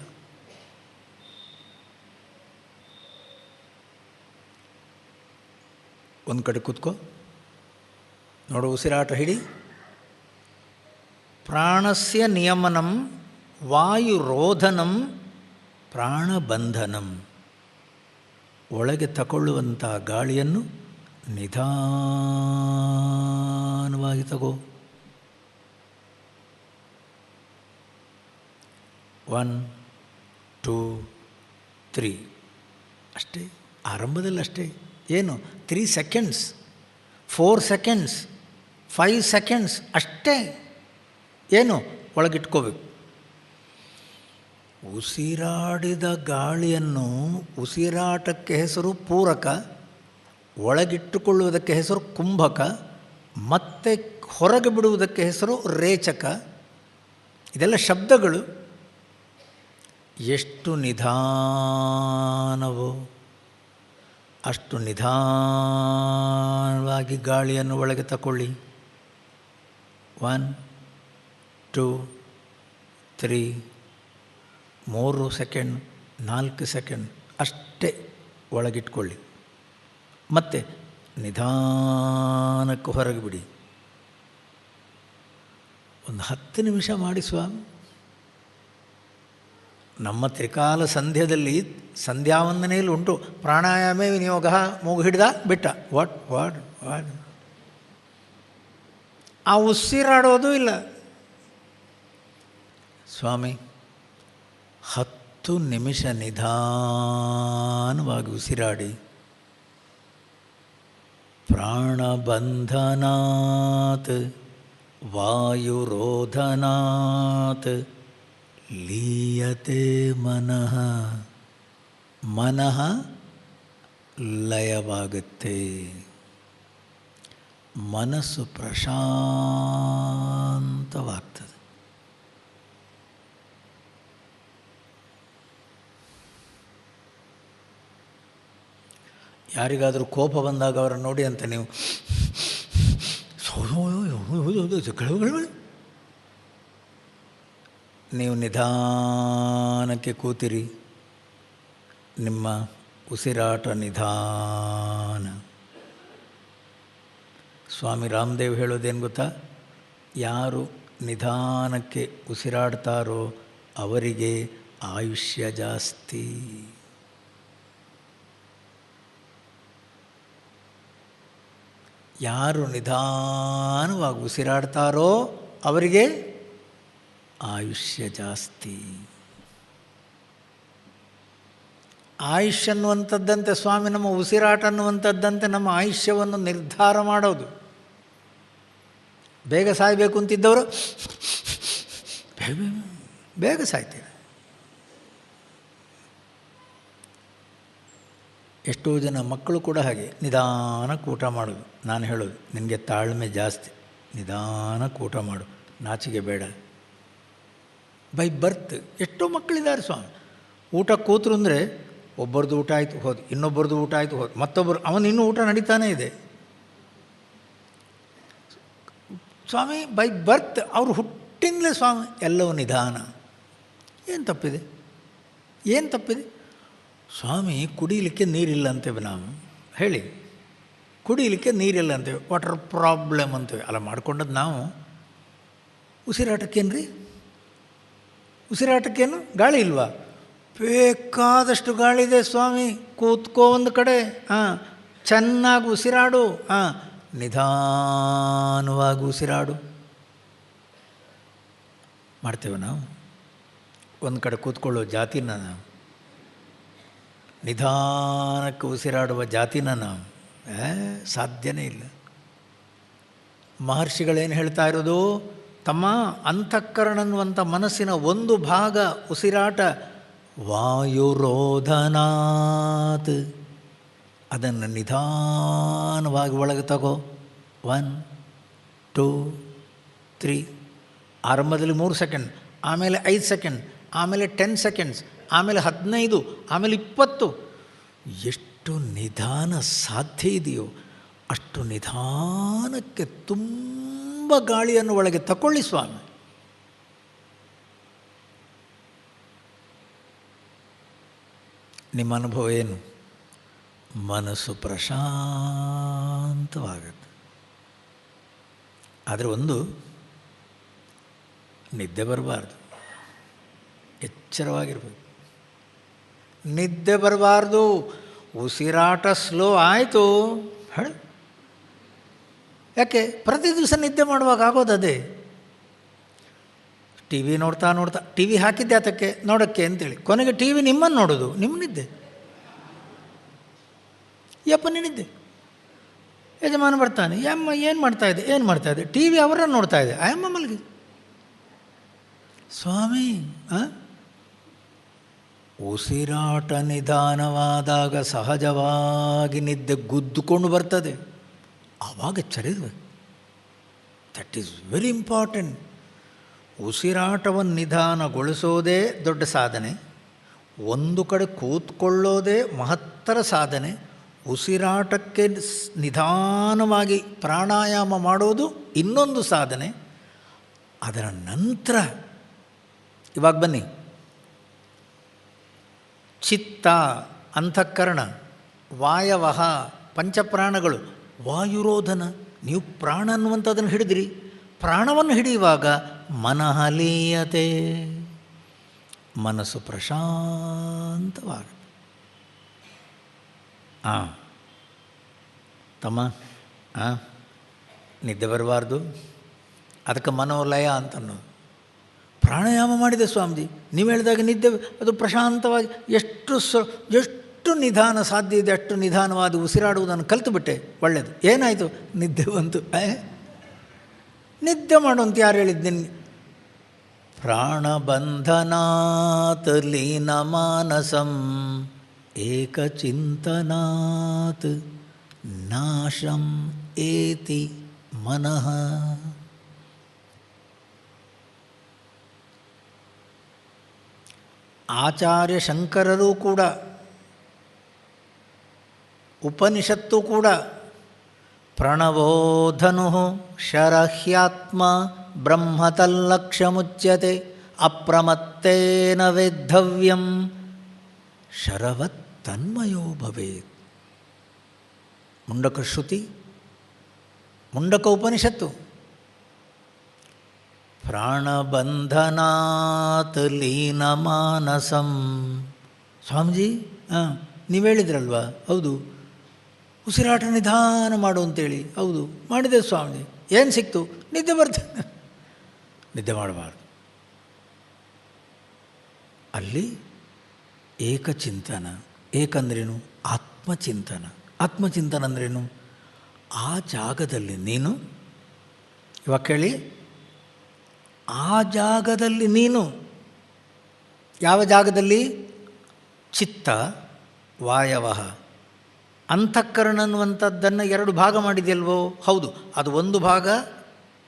ಒಂದು ಕಡೆ ಕೂತ್ಕೋ, ನೋಡು, ಉಸಿರಾಟ ಹಿಡಿ. ಪ್ರಾಣಸ್ಯ ನಿಯಮನಂ ವಾಯುರೋಧನಂ ಪ್ರಾಣಬಂಧನಂ. ಒಳಗೆ ತಗೊಳ್ಳುವಂಥ ಗಾಳಿಯನ್ನು ನಿಧಾನವಾಗಿ ತಗೋ. 1 2 3 ಅಷ್ಟೇ. ಆರಂಭದಲ್ಲಿ ಅಷ್ಟೇ. ಏನು 3 ಸೆಕೆಂಡ್ಸ್, 4 ಸೆಕೆಂಡ್ಸ್, 5 ಸೆಕೆಂಡ್ಸ್ ಅಷ್ಟೇ. ಏನು ಒಳಗಿಟ್ಕೋಬೇಕು. ಉಸಿರಾಡಿದ ಗಾಳಿಯನ್ನು, ಉಸಿರಾಟಕ್ಕೆ ಹೆಸರು ಪೂರಕ, ಒಳಗಿಟ್ಟುಕೊಳ್ಳುವುದಕ್ಕೆ ಹೆಸರು ಕುಂಭಕ, ಮತ್ತೆ ಹೊರಗೆ ಬಿಡುವುದಕ್ಕೆ ಹೆಸರು ರೇಚಕ. ಇದೆಲ್ಲ ಶಬ್ದಗಳು. ಎಷ್ಟು ನಿಧಾನವೋ ಅಷ್ಟು ನಿಧಾನವಾಗಿ ಗಾಳಿಯನ್ನು ಒಳಗೆ ತಗೊಳ್ಳಿ. 1 2 3 3 ಸೆಕೆಂಡ್, 4 ಸೆಕೆಂಡ್ ಅಷ್ಟೇ ಒಳಗಿಟ್ಕೊಳ್ಳಿ. ಮತ್ತು ನಿಧಾನಕ್ಕೆ ಹೊರಗೆ ಬಿಡಿ. ಒಂದು 10 ನಿಮಿಷ ಮಾಡಿ ಸ್ವಾಮಿ. ನಮ್ಮ ತ್ರಿಕಾಲ ಸಂಧ್ಯದಲ್ಲಿ, ಸಂಧ್ಯಾವಂದನೆಯಲ್ಲಿ ಉಂಟು, ಪ್ರಾಣಾಯಾಮೇ ವಿನಿಯೋಗ. ಮೂಗು ಹಿಡ್ದ ಬಿಟ್ಟ, ವಾಟ್ ವಾಟ್ ವಾಟ್. ಆ ಉಸಿರಾಡೋದು ಇಲ್ಲ. ಸ್ವಾಮಿ 10 ನಿಮಿಷ ನಿಧಾನವಾಗಿ ಉಸಿರಾಡಿ. ಪ್ರಾಣಬಂಧನಾತ್ ವಾಯುರೋಧನಾತ್ ಲೀಯತೆ ಮನಃ. ಮನಃ ಲಯವಾಗುತ್ತೆ, ಮನಸ್ಸು ಪ್ರಶಾಂತವಾಗ್ತದೆ. ಯಾರಿಗಾದರೂ ಕೋಪ ಬಂದಾಗ ಅವರನ್ನು ನೋಡಿ ಅಂತ ನೀವು ನೀವು ನಿಧಾನಕ್ಕೆ ಕೂತಿರಿ. ನಿಮ್ಮ ಉಸಿರಾಟ ನಿಧಾನ. ಸ್ವಾಮಿ ರಾಮದೇವ್ ಹೇಳೋದೇನು ಗೊತ್ತಾ? ಯಾರು ನಿಧಾನಕ್ಕೆ ಉಸಿರಾಡ್ತಾರೋ ಅವರಿಗೆ ಆಯುಷ್ಯ ಜಾಸ್ತಿ. ಯಾರು ನಿಧಾನವಾಗಿ ಉಸಿರಾಡ್ತಾರೋ ಅವರಿಗೆ ಆಯುಷ್ಯ ಜಾಸ್ತಿ. ಆಯುಷ್ಯ ಅನ್ನುವಂಥದ್ದಂತೆ ಸ್ವಾಮಿ ನಮ್ಮ ಉಸಿರಾಟ ಅನ್ನುವಂಥದ್ದಂತೆ ನಮ್ಮ ಆಯುಷ್ಯವನ್ನು ನಿರ್ಧಾರ ಮಾಡೋದು. ಬೇಗ ಸಾಯಬೇಕು ಅಂತಿದ್ದವರು ಬೇಗ ಸಾಯ್ತೇವೆ. ಎಷ್ಟೋ ಜನ ಮಕ್ಕಳು ಕೂಡ ಹಾಗೆ ನಿಧಾನಕ್ಕೆ ಊಟ ಮಾಡೋದು. ನಾನು ಹೇಳೋದು, ನಿನಗೆ ತಾಳ್ಮೆ ಜಾಸ್ತಿ, ನಿಧಾನಕ್ಕೆ ಊಟ ಮಾಡು, ನಾಚಿಕೆ ಬೇಡ. ಬೈ ಬರ್ತ್ ಎಷ್ಟೋ ಮಕ್ಕಳಿದ್ದಾರೆ ಸ್ವಾಮಿ. ಊಟ ಕೂತರು ಅಂದರೆ ಒಬ್ಬರದು ಊಟ ಆಯಿತು ಹೋದು, ಇನ್ನೊಬ್ಬರದು ಊಟ ಆಯಿತು ಹೋದು, ಮತ್ತೊಬ್ಬರು ಅವನು ಇನ್ನೂ ಊಟ ನಡೀತಾನೇ ಇದೆ. ಸ್ವಾಮಿ ಬೈ ಬರ್ತ್ ಅವರು ಹುಟ್ಟಿಂದಲೇ ಸ್ವಾಮಿ ಎಲ್ಲವೂ ನಿಧಾನ. ಏನು ತಪ್ಪಿದೆ? ಏನು ತಪ್ಪಿದೆ? ಸ್ವಾಮಿ ಕುಡಿಯಲಿಕ್ಕೆ ನೀರಿಲ್ಲ ಅಂತೇವೆ ನಾವು. ಹೇಳಿ, ಕುಡಿಯಲಿಕ್ಕೆ ನೀರಿಲ್ಲ ಅಂತೇವೆ, ವಾಟರ್ ಪ್ರಾಬ್ಲಮ್ ಅಂತೇವೆ. ಅಲ್ಲ ಮಾಡ್ಕೊಂಡದ್ದು ನಾವು. ಉಸಿರಾಟಕ್ಕೇನು ರೀ? ಉಸಿರಾಟಕ್ಕೇನು ಗಾಳಿ ಇಲ್ವಾ? ಬೇಕಾದಷ್ಟು ಗಾಳಿ ಇದೆ ಸ್ವಾಮಿ. ಕೂತ್ಕೋ ಒಂದು ಕಡೆ, ಚೆನ್ನಾಗಿ ಉಸಿರಾಡು, ನಿಧಾನವಾಗಿ ಉಸಿರಾಡು. ಮಾಡ್ತೇವೆ ನಾವು? ಒಂದು ಕಡೆ ಕೂತ್ಕೊಳ್ಳೋ ಜಾತಿನ ನಾವು, ನಿಧಾನಕ್ಕೆ ಉಸಿರಾಡುವ ಜಾತಿನ ನಾವು ಸಾಧ್ಯನೇ ಇಲ್ಲ. ಮಹರ್ಷಿಗಳೇನು ಹೇಳ್ತಾ ಇರೋದು? ತಮ್ಮ ಅಂತಃಕರಣ ಅನ್ನುವಂಥ ಮನಸ್ಸಿನ ಒಂದು ಭಾಗ ಉಸಿರಾಟ ವಾಯುರೋಧನಾತ್. ಅದನ್ನು ನಿಧಾನವಾಗಿ ಒಳಗೆ ತಗೋ. 1 2 3. ಆರಂಭದಲ್ಲಿ 3 ಸೆಕೆಂಡ್, ಆಮೇಲೆ 5 ಸೆಕೆಂಡ್, ಆಮೇಲೆ 10 ಸೆಕೆಂಡ್ಸ್, ಆಮೇಲೆ 15, ಆಮೇಲೆ 20. ಎಷ್ಟು ನಿಧಾನ ಸಾಧ್ಯ ಇದೆಯೋ ಅಷ್ಟು ನಿಧಾನಕ್ಕೆ ತುಂಬ ಗಾಳಿಯನ್ನು ಒಳಗೆ ತಗೊಳ್ಳಿ ಸ್ವಾಮಿ. ನಿಮ್ಮ ಅನುಭವ ಏನು? ಮನಸ್ಸು ಪ್ರಶಾಂತವಾಗುತ್ತೆ. ಆದರೆ ಒಂದು, ನಿದ್ದೆ ಬರಬಾರ್ದು, ಎಚ್ಚರವಾಗಿರ್ಬೇಕು. ನಿದ್ದೆ ಬರಬಾರ್ದು. ಉಸಿರಾಟ ಸ್ಲೋ ಆಯಿತು ಹೇಳ. ಯಾಕೆ ಪ್ರತಿ ದಿವಸ ನಿದ್ದೆ ಮಾಡುವಾಗ ಆಗೋದು ಅದೇ. ಟಿ ವಿ ನೋಡ್ತಾ ನೋಡ್ತಾ, ಟಿ ವಿ ಹಾಕಿದ್ದೆ ಅದಕ್ಕೆ ನೋಡೋಕ್ಕೆ ಅಂತೇಳಿ, ಕೊನೆಗೆ ಟಿ ವಿ ನಿಮ್ಮನ್ನು ನೋಡೋದು, ನಿಮ್ಮ ನಿದ್ದೆ. ಯಪ್ಪನೇ ನಿದ್ದೆ. ಯಜಮಾನ ಬರ್ತಾನೆ, ಯಮ್ಮ ಏನು ಮಾಡ್ತಾಯಿದ್ದೆ, ಏನು ಮಾಡ್ತಾಯಿದ್ದೆ, ಟಿ ವಿ ಅವರನ್ನು ನೋಡ್ತಾ ಇದೆ, ಅಯ್ಯಮ್ಮ ಮಲಗಿ. ಸ್ವಾಮಿ ಉಸಿರಾಟ ನಿಧಾನವಾದಾಗ ಸಹಜವಾಗಿ ನಿದ್ದೆ ಗುದ್ದುಕೊಂಡು ಬರ್ತದೆ. ಆವಾಗ ಎಚ್ಚರಿರಬೇಕು. That is very important. ಉಸಿರಾಟವನ್ನು ನಿಧಾನಗೊಳಿಸೋದೇ ದೊಡ್ಡ ಸಾಧನೆ, ಒಂದು ಕಡೆ ಕೂತ್ಕೊಳ್ಳೋದೇ ಮಹತ್ತರ ಸಾಧನೆ, ಉಸಿರಾಟಕ್ಕೆ ನಿಧಾನವಾಗಿ ಪ್ರಾಣಾಯಾಮ ಮಾಡೋದು ಇನ್ನೊಂದು ಸಾಧನೆ. ಅದರ ನಂತರ ಇವಾಗ ಬನ್ನಿ, ಚಿತ್ತ, ಅಂತಃಕರಣ, ವಾಯವಹ, ಪಂಚಪ್ರಾಣಗಳು, ವಾಯುರೋಧನ. ನೀವು ಪ್ರಾಣ ಅನ್ನುವಂಥದ್ದನ್ನು ಹಿಡಿದಿರಿ. ಪ್ರಾಣವನ್ನು ಹಿಡಿಯುವಾಗ ಮನಃಲೀಯತೆ, ಮನಸ್ಸು ಪ್ರಶಾಂತವಾಗುತ್ತೆ. ತಮ್ಮ ನಿದ್ದೆ ಬರಬಾರ್ದು, ಅದಕ್ಕೆ ಮನೋಲಯ ಅಂತ ಅನ್ನೋದು. ಪ್ರಾಣಾಯಾಮ ಮಾಡಿದೆ ಸ್ವಾಮೀಜಿ, ನೀವು ಹೇಳಿದಾಗ ನಿದ್ದೆ ಅದು ಪ್ರಶಾಂತವಾಗಿ ಎಷ್ಟು ನಿಧಾನ ಸಾಧ್ಯ ಇದೆ ಅಷ್ಟು ನಿಧಾನವಾದ ಉಸಿರಾಡುವುದನ್ನು ಕಲಿತುಬಿಟ್ಟೆ. ಒಳ್ಳೆಯದು. ಏನಾಯಿತು? ನಿದ್ದೆ ಬಂತು. ನಿದ್ದೆ ಮಾಡುವಂತ ಯಾರು ಹೇಳಿದ್ದೀನಿ? ಪ್ರಾಣಬಂಧನಾತ್ ಲೀನ ಮಾನಸಂ ಏಕಚಿಂತನಾತ್ ನಾಶಂ ಏತಿ ಮನಃ. ಆಚಾರ್ಯ ಶಂಕರರು ಕೂಡ, ಉಪನಿಷತ್ತು ಕೂಡ ಪ್ರಣವೋಧನು ಶರಹ್ಯಾತ್ಮ ಬ್ರಹ್ಮತಲ್ಲಕ್ಷ್ಯಮುಚ್ಯತೆ ಅಪ್ರಮತ್ತೇನ ವೇದ್ಧವ್ಯಂ ಶರವತ್ ತನ್ಮಯೋ ಭವೇತ್. ಮುಂಡಕ ಶ್ರುತಿ, ಮುಂಡಕ ಉಪನಿಷತ್ತು. ಪ್ರಾಣಬಂಧನಾತ್ ಲೀನ ಮಾನಸಂ. ಸ್ವಾಮೀಜಿ ನೀವು ಹೇಳಿದ್ರಲ್ವ? ಹೌದು. ಉಸಿರಾಟ ನಿಧಾನ ಮಾಡು ಅಂತೇಳಿ. ಹೌದು, ಮಾಡಿದೆ ಸ್ವಾಮೀಜಿ. ಏನು ಸಿಕ್ತು? ನಿದ್ದೆ ಬರ್ತದೆ. ನಿದ್ದೆ ಮಾಡಬಾರ್ದು. ಅಲ್ಲಿ ಏಕಚಿಂತನ. ಏಕಂದ್ರೇನು? ಆತ್ಮಚಿಂತನ. ಆತ್ಮಚಿಂತನ ಅಂದ್ರೇನು? ಆ ಜಾಗದಲ್ಲಿ ನೀನು, ಇವಾಗ ಕೇಳಿ, ಆ ಜಾಗದಲ್ಲಿ ನೀನು, ಯಾವ ಜಾಗದಲ್ಲಿ? ಚಿತ್ತ, ವಾಯವಹ, ಅಂತಃಕರಣ ಅನ್ನುವಂಥದ್ದನ್ನು ಎರಡು ಭಾಗ ಮಾಡಿದೆಯಲ್ವೋ? ಹೌದು. ಅದು ಒಂದು ಭಾಗ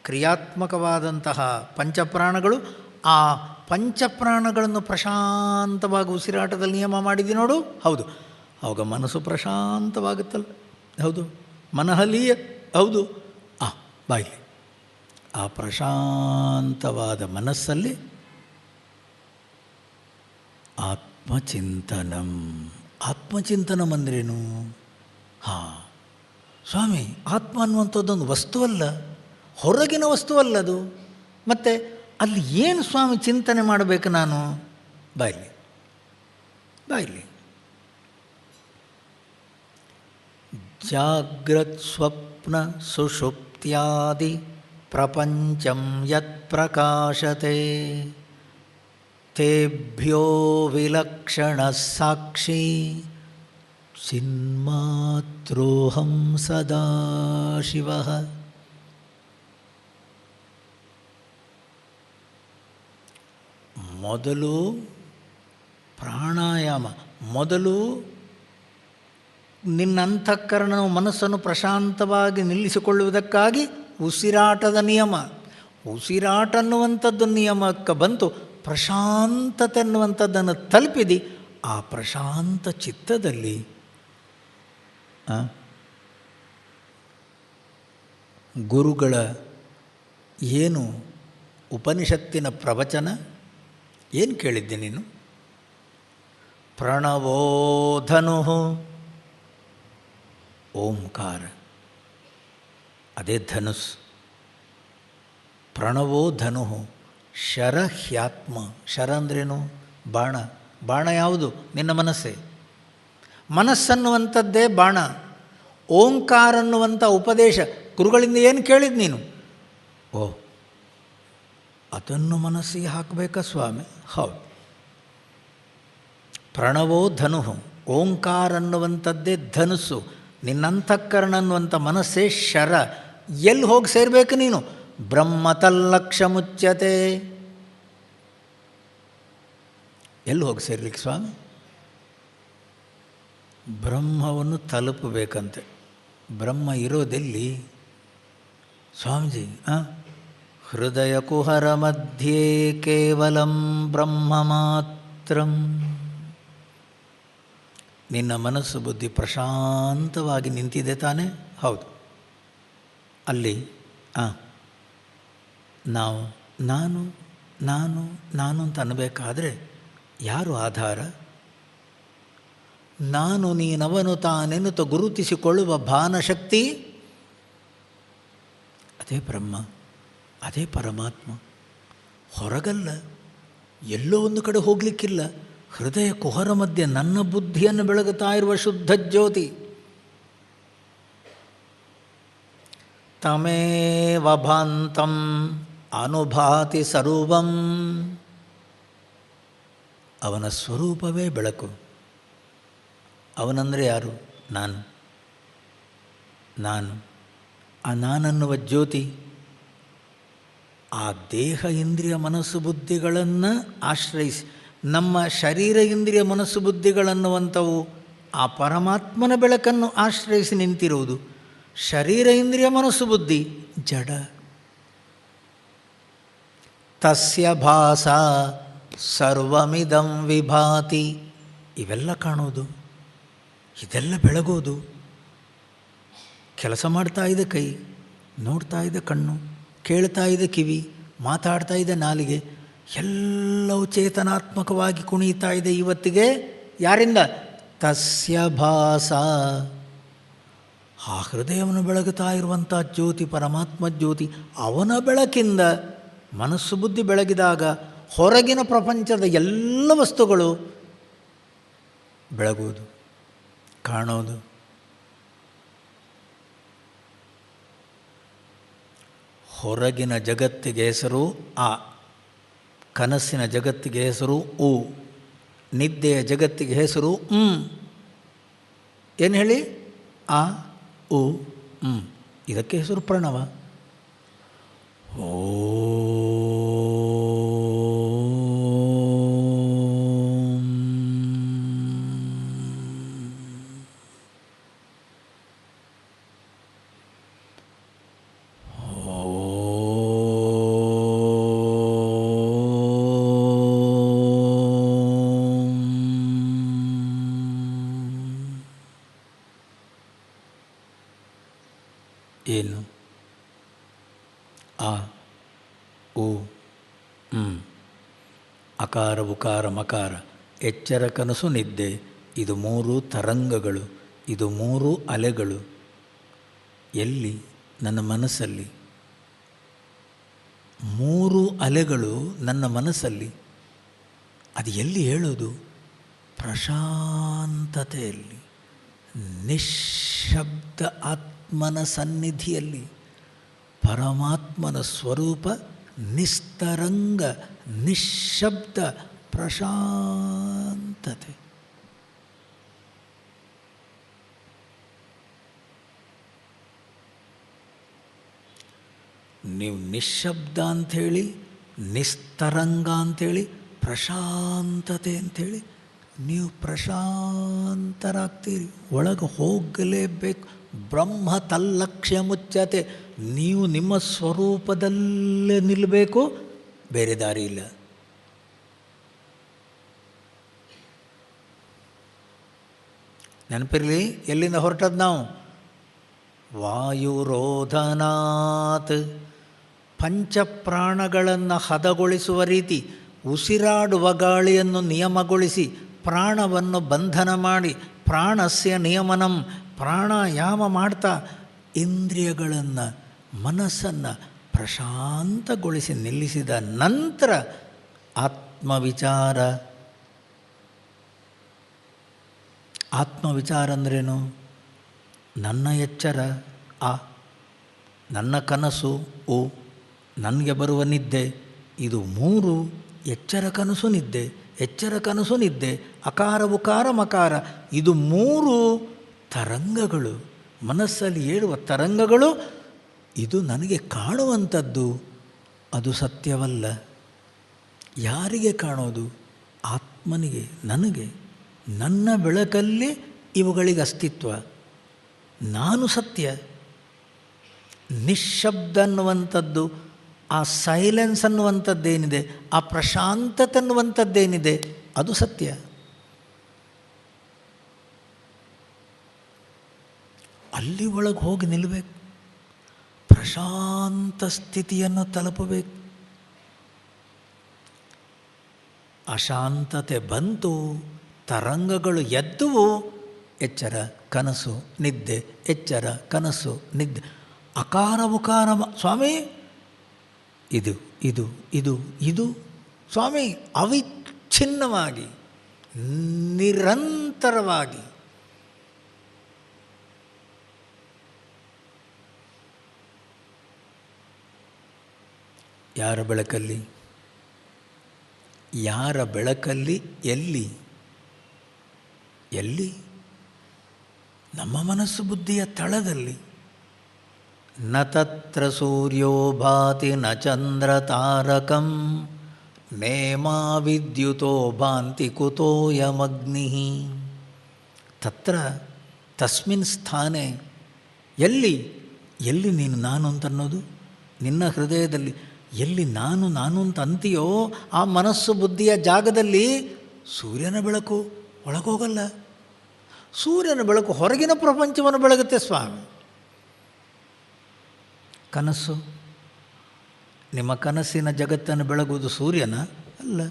ಕ್ರಿಯಾತ್ಮಕವಾದಂತಹ ಪಂಚಪ್ರಾಣಗಳು. ಆ ಪಂಚಪ್ರಾಣಗಳನ್ನು ಪ್ರಶಾಂತವಾಗಿ ಉಸಿರಾಟದಲ್ಲಿ ನಿಯಮ ಮಾಡಿದೆ ನೋಡು. ಹೌದು. ಅವಾಗ ಮನಸ್ಸು ಪ್ರಶಾಂತವಾಗುತ್ತಲ್ಲ. ಹೌದು. ಮನಃಲೀಯ. ಹೌದು. ಬಾಯಿ. ಆ ಪ್ರಶಾಂತವಾದ ಮನಸ್ಸಲ್ಲಿ ಆತ್ಮಚಿಂತನಂ. ಆತ್ಮಚಿಂತನಂ ಅಂದ್ರೇನು? ಸ್ವಾಮಿ, ಆತ್ಮ ಅನ್ನುವಂಥದ್ದೊಂದು ವಸ್ತುವಲ್ಲ, ಹೊರಗಿನ ವಸ್ತುವಲ್ಲದು. ಮತ್ತು ಅಲ್ಲಿ ಏನು ಸ್ವಾಮಿ ಚಿಂತನೆ ಮಾಡಬೇಕು ನಾನು? ಬಾಯಿಲಿ ಬಾಯಿಲಿ. ಜಾಗ್ರತ್ ಸ್ವಪ್ನ ಸುಷುಪ್ತ್ಯಾದಿ ಪ್ರಪಂಚಂ ಯತ್ ಪ್ರಕಾಶತೆ ತೇಭ್ಯೋ ವಿಲಕ್ಷಣ ಸಾಕ್ಷಿ ಚಿನ್ಮಾತ್ರೋಹಂ ಸದಾಶಿವಃ. ಮೊದಲು ಪ್ರಾಣಾಯಾಮ, ಮೊದಲು ನಿನ್ನ ಅಂತಃಕರಣವು ಮನಸ್ಸನ್ನು ಪ್ರಶಾಂತವಾಗಿ ನಿಲ್ಲಿಸಿಕೊಳ್ಳುವುದಕ್ಕಾಗಿ ಉಸಿರಾಟದ ನಿಯಮ. ಉಸಿರಾಟ ಅನ್ನುವಂಥದ್ದು ನಿಯಮಕ್ಕೆ ಬಂತು, ಪ್ರಶಾಂತತೆ ಅನ್ನುವಂಥದ್ದನ್ನು ತಲುಪಿದಿ. ಆ ಪ್ರಶಾಂತ ಚಿತ್ತದಲ್ಲಿ ಗುರುಗಳ ಏನು ಉಪನಿಷತ್ತಿನ ಪ್ರವಚನ ಏನು ಕೇಳಿದ್ದೆ ನೀನು? ಪ್ರಣವೋಧನು, ಓಂಕಾರ, ಅದೇ ಧನುಸ್. ಪ್ರಣವೋ ಧನು, ಶರ ಹ್ಯಾತ್ಮ. ಶರ ಅಂದ್ರೇನು? ಬಾಣ. ಬಾಣ ಯಾವುದು? ನಿನ್ನ ಮನಸ್ಸೇ. ಮನಸ್ಸನ್ನುವಂಥದ್ದೇ ಬಾಣ. ಓಂಕಾರ ಅನ್ನುವಂಥ ಉಪದೇಶ ಗುರುಗಳಿಂದ ಏನು ಕೇಳಿದ್ದು ನೀನು? ಓ, ಅದನ್ನು ಮನಸ್ಸಿಗೆ ಹಾಕಬೇಕಾ ಸ್ವಾಮಿ? ಹೌದು. ಪ್ರಣವೋ ಧನು, ಓಂಕಾರ ಅನ್ನುವಂಥದ್ದೇ ಧನುಸ್ಸು. ನಿನ್ನಂತಃಕರಣ ಅನ್ನುವಂಥ ಮನಸ್ಸೇ ಶರ. ಎಲ್ಲಿ ಹೋಗಿ ಸೇರಬೇಕು ನೀನು? ಬ್ರಹ್ಮತಲ್ಲಕ್ಷ್ಯ ಮುಚ್ಯತೆ. ಎಲ್ಲಿ ಹೋಗಿ ಸೇರ್ಲಿಕ್ಕೆ ಸ್ವಾಮಿ? ಬ್ರಹ್ಮವನ್ನು ತಲುಪಬೇಕಂತೆ. ಬ್ರಹ್ಮ ಇರೋದೆಲ್ಲಿ ಸ್ವಾಮೀಜಿ? ಹೃದಯ ಕುಹರ ಮಧ್ಯೆ ಕೇವಲಂ ಬ್ರಹ್ಮ ಮಾತ್ರಂ. ನಿನ್ನ ಮನಸ್ಸು ಬುದ್ಧಿ ಪ್ರಶಾಂತವಾಗಿ ನಿಂತಿದೆ ತಾನೇ? ಹೌದು. ಅಲ್ಲಿ ನಾವು ನಾನು ನಾನು ನಾನು ಅಂತ ಅನ್ನಬೇಕಾದ್ರೆ ಯಾರು ಆಧಾರ? ನಾನು ನೀನವನು ತಾನೆನ್ನುತ್ತ ಗುರುತಿಸಿಕೊಳ್ಳುವ ಭಾನಶಕ್ತಿ, ಅದೇ ಬ್ರಹ್ಮ, ಅದೇ ಪರಮಾತ್ಮ. ಹೊರಗಲ್ಲ, ಎಲ್ಲೋ ಒಂದು ಕಡೆ ಹೋಗಲಿಕ್ಕಿಲ್ಲ. ಹೃದಯ ಕುಹರ ಮಧ್ಯೆ ನನ್ನ ಬುದ್ಧಿಯನ್ನು ಬೆಳಗುತ್ತಾ ಇರುವ ಶುದ್ಧ ಜ್ಯೋತಿ. ತಮೇವ ಭಾಂತಂ ಅನುಭಾತಿ ಸರ್ವಂ. ಅವನ ಸ್ವರೂಪವೇ ಬೆಳಕು. ಅವನಂದರೆ ಯಾರು? ನಾನು. ನಾನು ಆ ನಾನನ್ನುವ ಜ್ಯೋತಿ ಆ ದೇಹ ಇಂದ್ರಿಯ ಮನಸ್ಸು ಬುದ್ಧಿಗಳನ್ನು ಆಶ್ರಯಿಸಿ, ನಮ್ಮ ಶರೀರ ಇಂದ್ರಿಯ ಮನಸ್ಸು ಬುದ್ಧಿಗಳನ್ನುವಂಥವು ಆ ಪರಮಾತ್ಮನ ಬೆಳಕನ್ನು ಆಶ್ರಯಿಸಿ ನಿಂತಿರುವುದು. ಶರೀರ ಇಂದ್ರಿಯ ಮನಸ್ಸು ಬುದ್ಧಿ ಜಡ. ತಸ್ಯ ಭಾಸ ಸರ್ವಮಿದಂ ವಿಭಾತಿ. ಇವೆಲ್ಲ ಕಾಣೋದು, ಇದೆಲ್ಲ ಬೆಳಗೋದು. ಕೆಲಸ ಮಾಡ್ತಾ ಇದೆ ಕೈ, ನೋಡ್ತಾ ಇದೆ ಕಣ್ಣು, ಕೇಳ್ತಾ ಇದೆ ಕಿವಿ, ಮಾತಾಡ್ತಾ ಇದೆ ನಾಲಿಗೆ, ಎಲ್ಲವೂ ಚೇತನಾತ್ಮಕವಾಗಿ ಕುಣಿತಾ ಇದೆ ಇವತ್ತಿಗೆ. ಯಾರಿಂದ? ತಸ್ಯ ಭಾಸ. ಆ ಹೃದಯವನ್ನು ಬೆಳಗುತ್ತಾ ಇರುವಂಥ ಜ್ಯೋತಿ ಪರಮಾತ್ಮ ಜ್ಯೋತಿ, ಅವನ ಬೆಳಕಿಂದ ಮನಸ್ಸು ಬುದ್ಧಿ ಬೆಳಗಿದಾಗ ಹೊರಗಿನ ಪ್ರಪಂಚದ ಎಲ್ಲ ವಸ್ತುಗಳು ಬೆಳಗುವುದು, ಕಾಣೋದು. ಹೊರಗಿನ ಜಗತ್ತಿಗೆ ಹೆಸರು ಆ, ಕನಸಿನ ಜಗತ್ತಿಗೆ ಹೆಸರು ಉ, ನಿದ್ದೆಯ ಜಗತ್ತಿಗೆ ಹೆಸರು ಏನು ಹೇಳಿ? ಆ ಉ ಇದಕ್ಕೆ ಹೆಸರು ಪ್ರಣವ. ಓ ಏನು? ಆ ಉ ಅಕಾರ ಉಕಾರ ಮಕಾರ, ಎಚ್ಚರ ಕನಸು ನಿದ್ದೆ, ಇದು ಮೂರು ತರಂಗಗಳು, ಇದು ಮೂರು ಅಲೆಗಳು. ಎಲ್ಲಿ? ನನ್ನ ಮನಸ್ಸಲ್ಲಿ. ಮೂರು ಅಲೆಗಳು ನನ್ನ ಮನಸ್ಸಲ್ಲಿ. ಅದು ಎಲ್ಲಿ ಹೇಳೋದು? ಪ್ರಶಾಂತತೆಯಲ್ಲಿ, ನಿಶ್ಶಬ್ದ ಆತ್ಮನ ಸನ್ನಿಧಿಯಲ್ಲಿ. ಪರಮಾತ್ಮನ ಸ್ವರೂಪ ನಿಸ್ತರಂಗ, ನಿಶ್ಶಬ್ದ, ಪ್ರಶಾಂತತೆ. ನೀವು ನಿಶ್ಶಬ್ದ ಅಂಥೇಳಿ, ನಿಸ್ತರಂಗ ಅಂಥೇಳಿ, ಪ್ರಶಾಂತತೆ ಅಂಥೇಳಿ ನೀವು ಪ್ರಶಾಂತರಾಗ್ತೀರಿ. ಒಳಗೆ ಹೋಗಲೇಬೇಕು. ಬ್ರಹ್ಮ ತಲ್ಲಕ್ಷ್ಯ ಮುಚ್ಯತೆ. ನೀವು ನಿಮ್ಮ ಸ್ವರೂಪದಲ್ಲೇ ನಿಲ್ಲಬೇಕು, ಬೇರೆ ದಾರಿ ಇಲ್ಲ. ನೆನಪಿರಲಿ, ಎಲ್ಲಿಂದ ಹೊರಟದ್ದು ನಾವು? ವಾಯುರೋಧನಾತ್. ಪಂಚಪ್ರಾಣಗಳನ್ನು ಹದಗೊಳಿಸುವ ರೀತಿ ಉಸಿರಾಡುವ ಗಾಳಿಯನ್ನು ನಿಯಮಗೊಳಿಸಿ ಪ್ರಾಣವನ್ನು ಬಂಧನ ಮಾಡಿ ಪ್ರಾಣಸ್ಯ ನಿಯಮನಂ, ಪ್ರಾಣಾಯಾಮ ಮಾಡ್ತಾ ಇಂದ್ರಿಯಗಳನ್ನು ಮನಸ್ಸನ್ನು ಪ್ರಶಾಂತಗೊಳಿಸಿ ನಿಲ್ಲಿಸಿದ ನಂತರ ಆತ್ಮವಿಚಾರ. ಆತ್ಮವಿಚಾರ ಅಂದ್ರೇನು? ನನ್ನ ಎಚ್ಚರ ಆ, ನನ್ನ ಕನಸು ಓ, ನನಗೆ ಬರುವ ನಿದ್ದೆ, ಇದು ಮೂರು ಎಚ್ಚರ ಕನಸು ನಿದ್ದೆ, ಎಚ್ಚರ ಕನಸು ನಿದ್ದೆ, ಅಕಾರ ಉಕಾರ ಮಕಾರ, ಇದು ಮೂರು ತರಂಗಗಳು, ಮನಸ್ಸಲ್ಲಿ ಏಳುವ ತರಂಗಗಳು. ಇದು ನನಗೆ ಕಾಣುವಂಥದ್ದು, ಅದು ಸತ್ಯವಲ್ಲ. ಯಾರಿಗೆ ಕಾಣೋದು? ಆತ್ಮನಿಗೆ, ನನಗೆ. ನನ್ನ ಬೆಳಕಲ್ಲಿ ಇವುಗಳಿಗೆ ಅಸ್ತಿತ್ವ. ನಾನು ಸತ್ಯ. ನಿಶ್ಶಬ್ದ ಅನ್ನುವಂಥದ್ದು, ಆ ಸೈಲೆನ್ಸ್ ಅನ್ನುವಂಥದ್ದೇನಿದೆ, ಆ ಪ್ರಶಾಂತತೆ ಅನ್ನುವಂಥದ್ದೇನಿದೆ, ಅದು ಸತ್ಯ. ಅಲ್ಲಿ ಒಳಗೆ ಹೋಗಿ ನಿಲ್ಲಬೇಕು, ಪ್ರಶಾಂತ ಸ್ಥಿತಿಯನ್ನು ತಲುಪಬೇಕು. ಅಶಾಂತತೆ ಬಂತು, ತರಂಗಗಳು ಎದ್ದುವು, ಎಚ್ಚರ ಕನಸು ನಿದ್ದೆ, ಎಚ್ಚರ ಕನಸು ನಿದ್ದೆ, ಅಕಾರ ಉಕಾರ ಸ್ವಾಮಿ, ಇದು ಇದು ಇದು ಇದು ಸ್ವಾಮಿ, ಅವಿಚ್ಛಿನ್ನವಾಗಿ ನಿರಂತರವಾಗಿ. ಯಾರ ಬೆಳಕಲ್ಲಿ? ಯಾರ ಬೆಳಕಲ್ಲಿ? ಎಲ್ಲಿ? ಎಲ್ಲಿ? ನಮ್ಮ ಮನಸ್ಸು ಬುದ್ಧಿಯ ತಳದಲ್ಲಿ. ನ ತತ್ರ ಸೂರ್ಯೋ ಭಾತಿ ನ ಚಂದ್ರ ತಾರಕಂ ನೇಮಾ ವಿದ್ಯುತೋ ಭಾಂತಿ ಕುತೋಯಮಗ್ನಿ. ತತ್ರ ತಸ್ಮಿನ್ ಸ್ಥಾನೆ. ಎಲ್ಲಿ? ಎಲ್ಲಿ ನೀನು ನಾನು ಅಂತನ್ನೋದು? ನಿನ್ನ ಹೃದಯದಲ್ಲಿ ಎಲ್ಲಿ ನಾನು ನಾನು ಅಂತ ಅಂತೀಯೋ ಆ ಮನಸ್ಸು ಬುದ್ಧಿಯ ಜಾಗದಲ್ಲಿ ಸೂರ್ಯನ ಬೆಳಕು ಒಳಗೋಗಲ್ಲ. ಸೂರ್ಯನ ಬೆಳಕು ಹೊರಗಿನ ಪ್ರಪಂಚವನ್ನು ಬೆಳಗುತ್ತೆ ಸ್ವಾಮಿ. ಕನಸು, ನಿಮ್ಮ ಕನಸಿನ ಜಗತ್ತನ್ನು ಬೆಳಗುವುದು ಸೂರ್ಯನ ಅಲ್ಲ.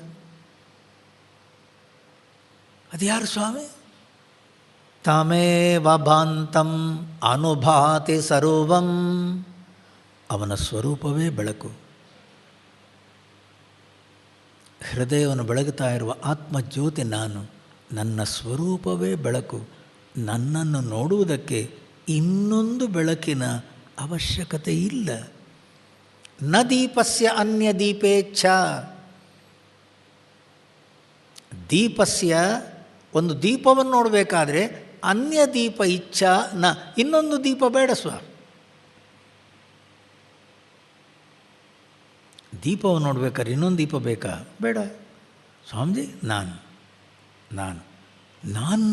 ಅದು ಯಾರು ಸ್ವಾಮಿ? ತಮೇವ ಭಾಂತಂ ಅನುಭಾತಿ ಸರ್ವಂ. ಅವನ ಸ್ವರೂಪವೇ ಬೆಳಕು. ಹೃದಯವನ್ನು ಬೆಳಗುತ್ತಾ ಇರುವ ಆತ್ಮಜ್ಯೋತಿ ನಾನು. ನನ್ನ ಸ್ವರೂಪವೇ ಬೆಳಕು. ನನ್ನನ್ನು ನೋಡುವುದಕ್ಕೆ ಇನ್ನೊಂದು ಬೆಳಕಿನ ಅವಶ್ಯಕತೆ ಇಲ್ಲ. ನ ದೀಪಸ್ಯ ಅನ್ಯ ದೀಪೇಚ್ಛ. ದೀಪಸ್ಯ, ಒಂದು ದೀಪವನ್ನು ನೋಡಬೇಕಾದ್ರೆ ಅನ್ಯ ದೀಪ ಇಚ್ಛಾ ನ, ಇನ್ನೊಂದು ದೀಪ ಬೇಡ ಸ್ವಾಮಿ. ದೀಪವನ್ನು ನೋಡ್ಬೇಕಾದ್ರೆ ಇನ್ನೊಂದು ದೀಪ ಬೇಕಾ? ಬೇಡ ಸ್ವಾಮೀಜಿ. ನಾನು ನಾನು ನಾನು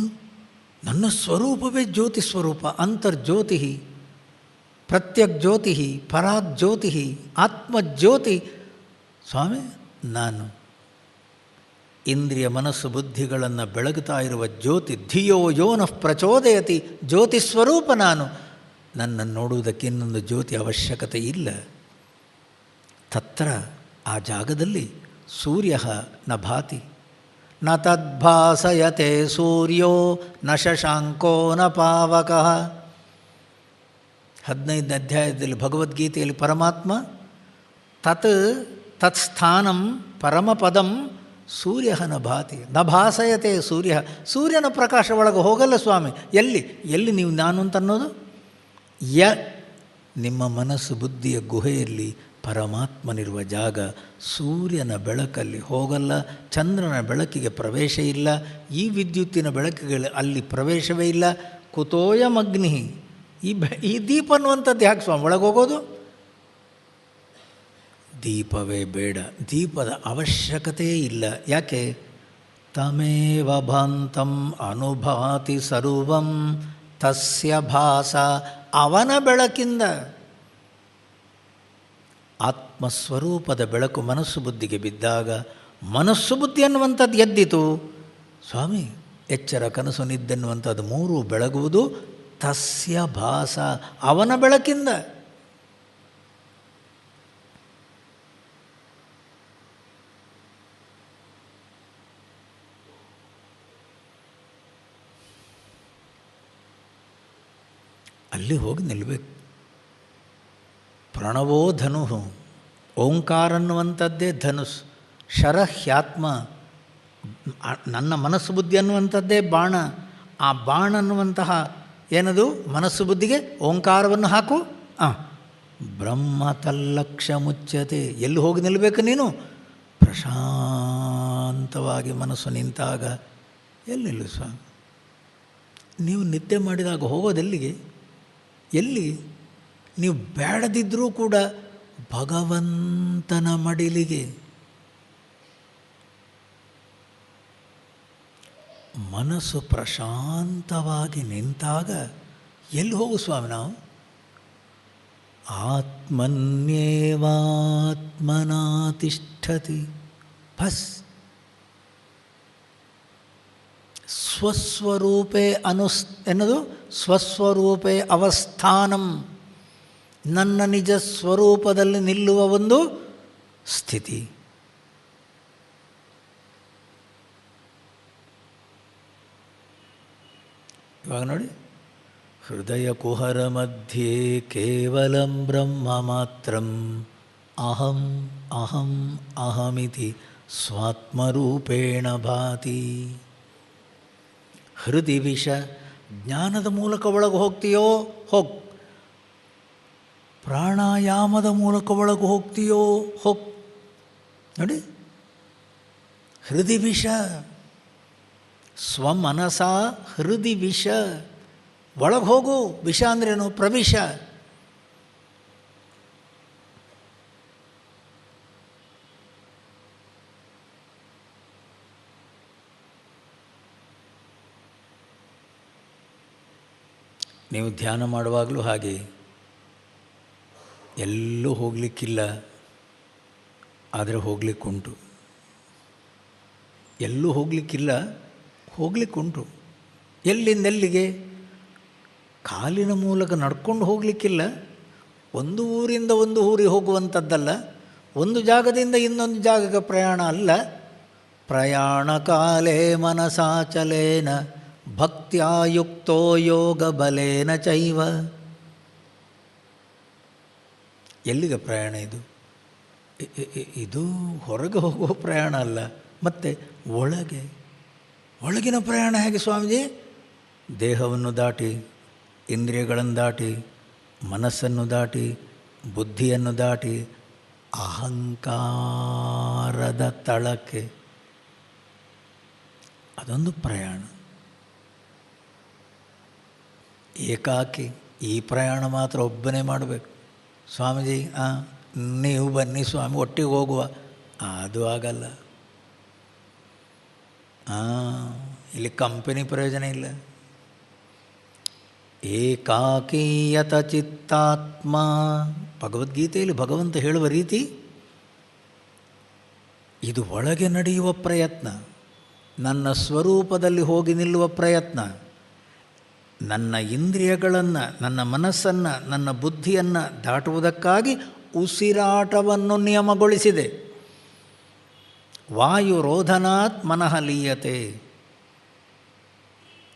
ನನ್ನ ಸ್ವರೂಪವೇ ಜ್ಯೋತಿ ಸ್ವರೂಪ. ಅಂತರ್ಜ್ಯೋತಿ, ಪ್ರತ್ಯಕ್ ಜ್ಯೋತಿ, ಪರಾಗ್ ಜ್ಯೋತಿ, ಆತ್ಮಜ್ಯೋತಿ. ಸ್ವಾಮಿ ನಾನು ಇಂದ್ರಿಯ ಮನಸ್ಸು ಬುದ್ಧಿಗಳನ್ನು ಬೆಳಗುತ್ತಾ ಇರುವ ಜ್ಯೋತಿ. ಧಿಯೋ ಯೋನಃ ಪ್ರಚೋದಯತಿ, ಜ್ಯೋತಿ ಸ್ವರೂಪ ನಾನು. ನನ್ನನ್ನು ನೋಡುವುದಕ್ಕೆ ಇನ್ನೊಂದು ಜ್ಯೋತಿ ಅವಶ್ಯಕತೆ ಇಲ್ಲ. ತತ್ರ, ಆ ಜಾಗದಲ್ಲಿ ಸೂರ್ಯ ನ ಭಾತಿ ನ ತದ್ಭಾಸಯತೆ ಸೂರ್ಯೋ ನ ಶಶಾಂಕೋ ನ ಪಾವಕಃ. 15ನೇ ಅಧ್ಯಾಯದಲ್ಲಿ ಭಗವದ್ಗೀತೆಯಲ್ಲಿ ಪರಮಾತ್ಮ ತತ್ಸ್ಥಾನಂ ಪರಮಪದಂ ಸೂರ್ಯ ನ ಭಾತಿ ನ ಭಾಸಯತೆ ಸೂರ್ಯ. ಸೂರ್ಯನ ಪ್ರಕಾಶ ಒಳಗೆ ಹೋಗಲ್ಲ ಸ್ವಾಮಿ. ಎಲ್ಲಿ? ಎಲ್ಲಿ ನೀವು ನಾನು ಅಂತನ್ನೋದು? ನಿಮ್ಮ ಮನಸ್ಸು ಬುದ್ಧಿಯ ಗುಹೆಯಲ್ಲಿ ಪರಮಾತ್ಮನಿರುವ ಜಾಗ. ಸೂರ್ಯನ ಬೆಳಕಲ್ಲಿ ಹೋಗಲ್ಲ, ಚಂದ್ರನ ಬೆಳಕಿಗೆ ಪ್ರವೇಶ ಇಲ್ಲ, ಈ ವಿದ್ಯುತ್ತಿನ ಬೆಳಕಿಗೆ ಅಲ್ಲಿ ಪ್ರವೇಶವೇ ಇಲ್ಲ. ಕುತೋಯಮಗ್ನಿ. ಈ ದೀಪ ಅನ್ನುವಂಥದ್ದು ಯಾಕೆ ಸ್ವಾಮಿ ಒಳಗೋಗೋದು? ದೀಪವೇ ಬೇಡ, ದೀಪದ ಅವಶ್ಯಕತೆಯೇ ಇಲ್ಲ. ಯಾಕೆ? ತಮೇವ ಭಾಂತಂ ಅನುಭಾತಿ ಸರ್ವಂ ತಸ್ಯ ಭಾಸ. ಅವನ ಬೆಳಕಿಂದ, ಆತ್ಮಸ್ವರೂಪದ ಬೆಳಕು ಮನಸ್ಸು ಬುದ್ಧಿಗೆ ಬಿದ್ದಾಗ ಮನಸ್ಸು ಬುದ್ಧಿ ಅನ್ನುವಂಥದ್ದು ಎದ್ದಿತು. ಸ್ವಾಮಿ ಎಚ್ಚರ ಕನಸು ನಿದ್ದೆನ್ನುವಂಥದ್ದು ಮೂರು ಬೆಳಗುವುದು ತಸ್ಯ ಭಾಸ, ಅವನ ಬೆಳಕಿಂದ. ಅಲ್ಲಿ ಹೋಗಿ ನಿಲ್ಲಬೇಕು. ಪ್ರಣವೋ ಧನು, ಓಂಕಾರ ಅನ್ನುವಂಥದ್ದೇ ಧನುಸ್. ಶರಹ್ಯಾತ್ಮ, ನನ್ನ ಮನಸ್ಸು ಬುದ್ಧಿ ಅನ್ನುವಂಥದ್ದೇ ಬಾಣ. ಆ ಬಾಣ ಅನ್ನುವಂತಹ ಏನದು ಮನಸ್ಸು ಬುದ್ಧಿಗೆ ಓಂಕಾರವನ್ನು ಹಾಕು. ಬ್ರಹ್ಮ ತಲ್ಲಕ್ಷ್ಯ ಮುಚ್ಯತೆ. ಎಲ್ಲಿ ಹೋಗಿ ನಿಲ್ಲಬೇಕು ನೀನು? ಪ್ರಶಾಂತವಾಗಿ ಮನಸ್ಸು ನಿಂತಾಗ ಎಲ್ಲಿ ನಿಲ್ಲು ಸ್ವಾಮಿ? ನೀವು ನಿದ್ದೆ ಮಾಡಿದಾಗ ಹೋಗೋದೆಲ್ಲಿಗೆ? ಎಲ್ಲಿ? ನೀವು ಬೇಡದಿದ್ದರೂ ಕೂಡ ಭಗವಂತನ ಮಡಿಲಿಗೆ. ಮನಸ್ಸು ಪ್ರಶಾಂತವಾಗಿ ನಿಂತಾಗ ಎಲ್ಲಿ ಹೋಗು ಸ್ವಾಮಿ ನಾವು? ಆತ್ಮನ್ಯೇವಾತ್ಮನಾ ತಿಷ್ಠತಿ. ಬಸ್ ಸ್ವಸ್ವರೂಪೇ ಎನ್ನೋದು ಸ್ವಸ್ವರೂಪೇ ಅವಸ್ಥಾನಂ, ನನ್ನ ನಿಜ ಸ್ವರೂಪದಲ್ಲಿ ನಿಲ್ಲುವ ಒಂದು ಸ್ಥಿತಿ. ಇವಾಗ ನೋಡಿ, ಹೃದಯ ಕುಹರ ಮಧ್ಯೆ ಕೇವಲಂ ಬ್ರಹ್ಮ ಮಾತ್ರಂ ಅಹಂ ಅಹಂ ಅಹಮಿತಿ ಸ್ವಾತ್ಮರೂಪೇಣ ಭಾತಿ. ಹೃದಯ ವಿಷ, ಜ್ಞಾನದ ಮೂಲಕ ಒಳಗೆ ಹೋಗ್ತೀಯೋ ಹೋಗ್, ಪ್ರಾಣಾಯಾಮದ ಮೂಲಕ ಒಳಗೆ ಹೋಗ್ತೀಯೋ ಹೋಗ್. ನೋಡಿ, ಹೃದಯ ವಿಷ, ಸ್ವಮನಸ ಹೃದಯ ವಿಷ. ಒಳಗೆ ಹೋಗು. ವಿಷ ಅಂದ್ರೇನು? ಪ್ರವಿಶ. ನೀವು ಧ್ಯಾನ ಮಾಡುವಾಗಲೂ ಹಾಗೆ, ಎಲ್ಲೂ ಹೋಗಲಿಕ್ಕಿಲ್ಲ, ಆದರೆ ಹೋಗಲಿಕ್ಕುಂಟು. ಎಲ್ಲೂ ಹೋಗಲಿಕ್ಕಿಲ್ಲ, ಹೋಗಲಿಕ್ಕುಂಟು. ಎಲ್ಲಿಂದೆಲ್ಲಿಗೆ? ಕಾಲಿನ ಮೂಲಕ ನಡ್ಕೊಂಡು ಹೋಗಲಿಕ್ಕಿಲ್ಲ. ಒಂದು ಊರಿಂದ ಒಂದು ಊರಿಗೆ ಹೋಗುವಂಥದ್ದಲ್ಲ, ಒಂದು ಜಾಗದಿಂದ ಇನ್ನೊಂದು ಜಾಗಕ್ಕೆ ಪ್ರಯಾಣ ಅಲ್ಲ. ಪ್ರಯಾಣ ಕಾಲೇ ಮನಸಾಚಲೇನ ಭಕ್ತ್ಯಾಯುಕ್ತೋ ಯೋಗ ಬಲೇನ ಚೈವ. ಎಲ್ಲಿಗೆ ಪ್ರಯಾಣ ಇದು? ಇದು ಹೊರಗೆ ಹೋಗುವ ಪ್ರಯಾಣ ಅಲ್ಲ, ಮತ್ತು ಒಳಗೆ. ಒಳಗಿನ ಪ್ರಯಾಣ ಹೇಗೆ ಸ್ವಾಮೀಜಿ? ದೇಹವನ್ನು ದಾಟಿ, ಇಂದ್ರಿಯಗಳನ್ನು ದಾಟಿ, ಮನಸ್ಸನ್ನು ದಾಟಿ, ಬುದ್ಧಿಯನ್ನು ದಾಟಿ, ಅಹಂಕಾರದ ತಳಕ್ಕೆ. ಅದೊಂದು ಪ್ರಯಾಣ. ಏಕಾಕಿ. ಈ ಪ್ರಯಾಣ ಮಾತ್ರ ಒಬ್ಬನೇ ಮಾಡಬೇಕು. ಸ್ವಾಮೀಜಿ ನೀವು ಬನ್ನಿ ಸ್ವಾಮಿ ಒಟ್ಟಿಗೆ ಹೋಗುವ, ಅದು ಆಗಲ್ಲ. ಇಲ್ಲಿ ಕಂಪನಿ ಪ್ರಯೋಜನ ಇಲ್ಲ. ಏಕಾಕೀಯತ ಚಿತ್ತಾತ್ಮ. ಭಗವದ್ಗೀತೆಯಲ್ಲಿ ಭಗವಂತ ಹೇಳುವ ರೀತಿ ಇದು ಒಳಗೆ ನಡೆಯುವ ಪ್ರಯತ್ನ, ನನ್ನ ಸ್ವರೂಪದಲ್ಲಿ ಹೋಗಿ ನಿಲ್ಲುವ ಪ್ರಯತ್ನ. ನನ್ನ ಇಂದ್ರಿಯಗಳನ್ನು, ನನ್ನ ಮನಸ್ಸನ್ನು, ನನ್ನ ಬುದ್ಧಿಯನ್ನು ದಾಟುವುದಕ್ಕಾಗಿ ಉಸಿರಾಟವನ್ನು ನಿಯಮಗೊಳಿಸಿದೆ. ವಾಯುರೋಧನಾತ್ ಮನಃ ಲೀಯತೆ.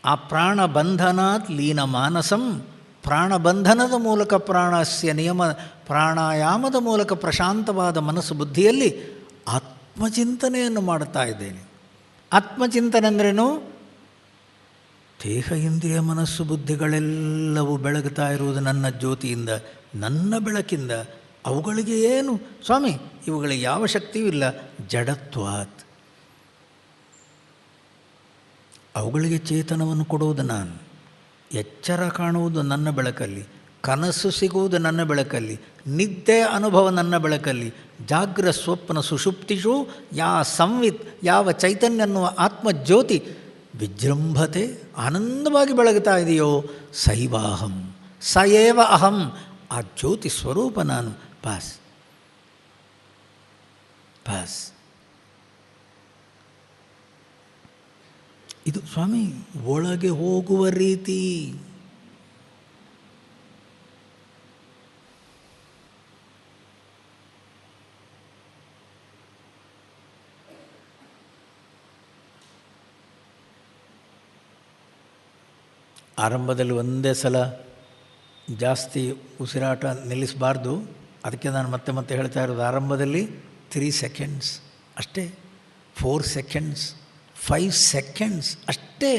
ಆ ಪ್ರಾಣಬಂಧನಾತ್ ಲೀನ ಮಾನಸಂ. ಪ್ರಾಣಬಂಧನದ ಮೂಲಕ ಪ್ರಾಣಸ್ಯ ನಿಯಮ, ಪ್ರಾಣಾಯಾಮದ ಮೂಲಕ ಪ್ರಶಾಂತವಾದ ಮನಸ್ಸು ಬುದ್ಧಿಯಲ್ಲಿ ಆತ್ಮಚಿಂತನೆಯನ್ನು ಮಾಡುತ್ತಾ ಇದ್ದೇನೆ. ಆತ್ಮಚಿಂತನೆ ಅಂದ್ರೇನು? ದೇಹ ಇಂದ್ರಿಯ ಮನಸ್ಸು ಬುದ್ಧಿಗಳೆಲ್ಲವೂ ಬೆಳಗುತ್ತಾ ಇರುವುದು ನನ್ನ ಜ್ಯೋತಿಯಿಂದ, ನನ್ನ ಬೆಳಕಿಂದ. ಅವುಗಳಿಗೆ ಏನು ಸ್ವಾಮಿ? ಇವುಗಳಿಗೆ ಯಾವ ಶಕ್ತಿಯೂ ಇಲ್ಲ. ಜಡತ್ವಾತ್. ಅವುಗಳಿಗೆ ಚೇತನವನ್ನು ಕೊಡುವುದು ನಾನು. ಎಚ್ಚರ ಕಾಣುವುದು ನನ್ನ ಬೆಳಕಲ್ಲಿ, ಕನಸು ಸಿಗುವುದು ನನ್ನ ಬೆಳಕಲ್ಲಿ, ನಿದ್ದೆ ಅನುಭವ ನನ್ನ ಬೆಳಕಲ್ಲಿ. ಜಾಗ್ರ ಸ್ವಪ್ನ ಸುಷುಪ್ತಿಷು ಸಂವಿತ್, ಯಾವ ಚೈತನ್ಯ ಅನ್ನುವ ಆತ್ಮಜ್ಯೋತಿ ವಿಜೃಂಭತೆ ಆನಂದವಾಗಿ ಬೆಳಗುತ್ತಾ ಇದೆಯೋ ಸೈವಾಹಂ, ಸಯೇವ ಅಹಂ. ಆ ಜ್ಯೋತಿ ಸ್ವರೂಪ ನಾನು. Pass pass. ಇದು ಸ್ವಾಮಿ ಒಳಗೆ ಹೋಗುವ ರೀತಿ. ಆರಂಭದಲ್ಲಿ ಒಂದೇ ಸಲ ಜಾಸ್ತಿ ಉಸಿರಾಟ ನಿಲ್ಲಿಸಬಾರ್ದು. ಅದಕ್ಕೆ ನಾನು ಮತ್ತೆ ಮತ್ತೆ ಹೇಳ್ತಾ ಇರೋದು, ಆರಂಭದಲ್ಲಿ 3 ಸೆಕೆಂಡ್ಸ್ ಅಷ್ಟೇ, 4 ಸೆಕೆಂಡ್ಸ್, 5 ಸೆಕೆಂಡ್ಸ್ ಅಷ್ಟೇ.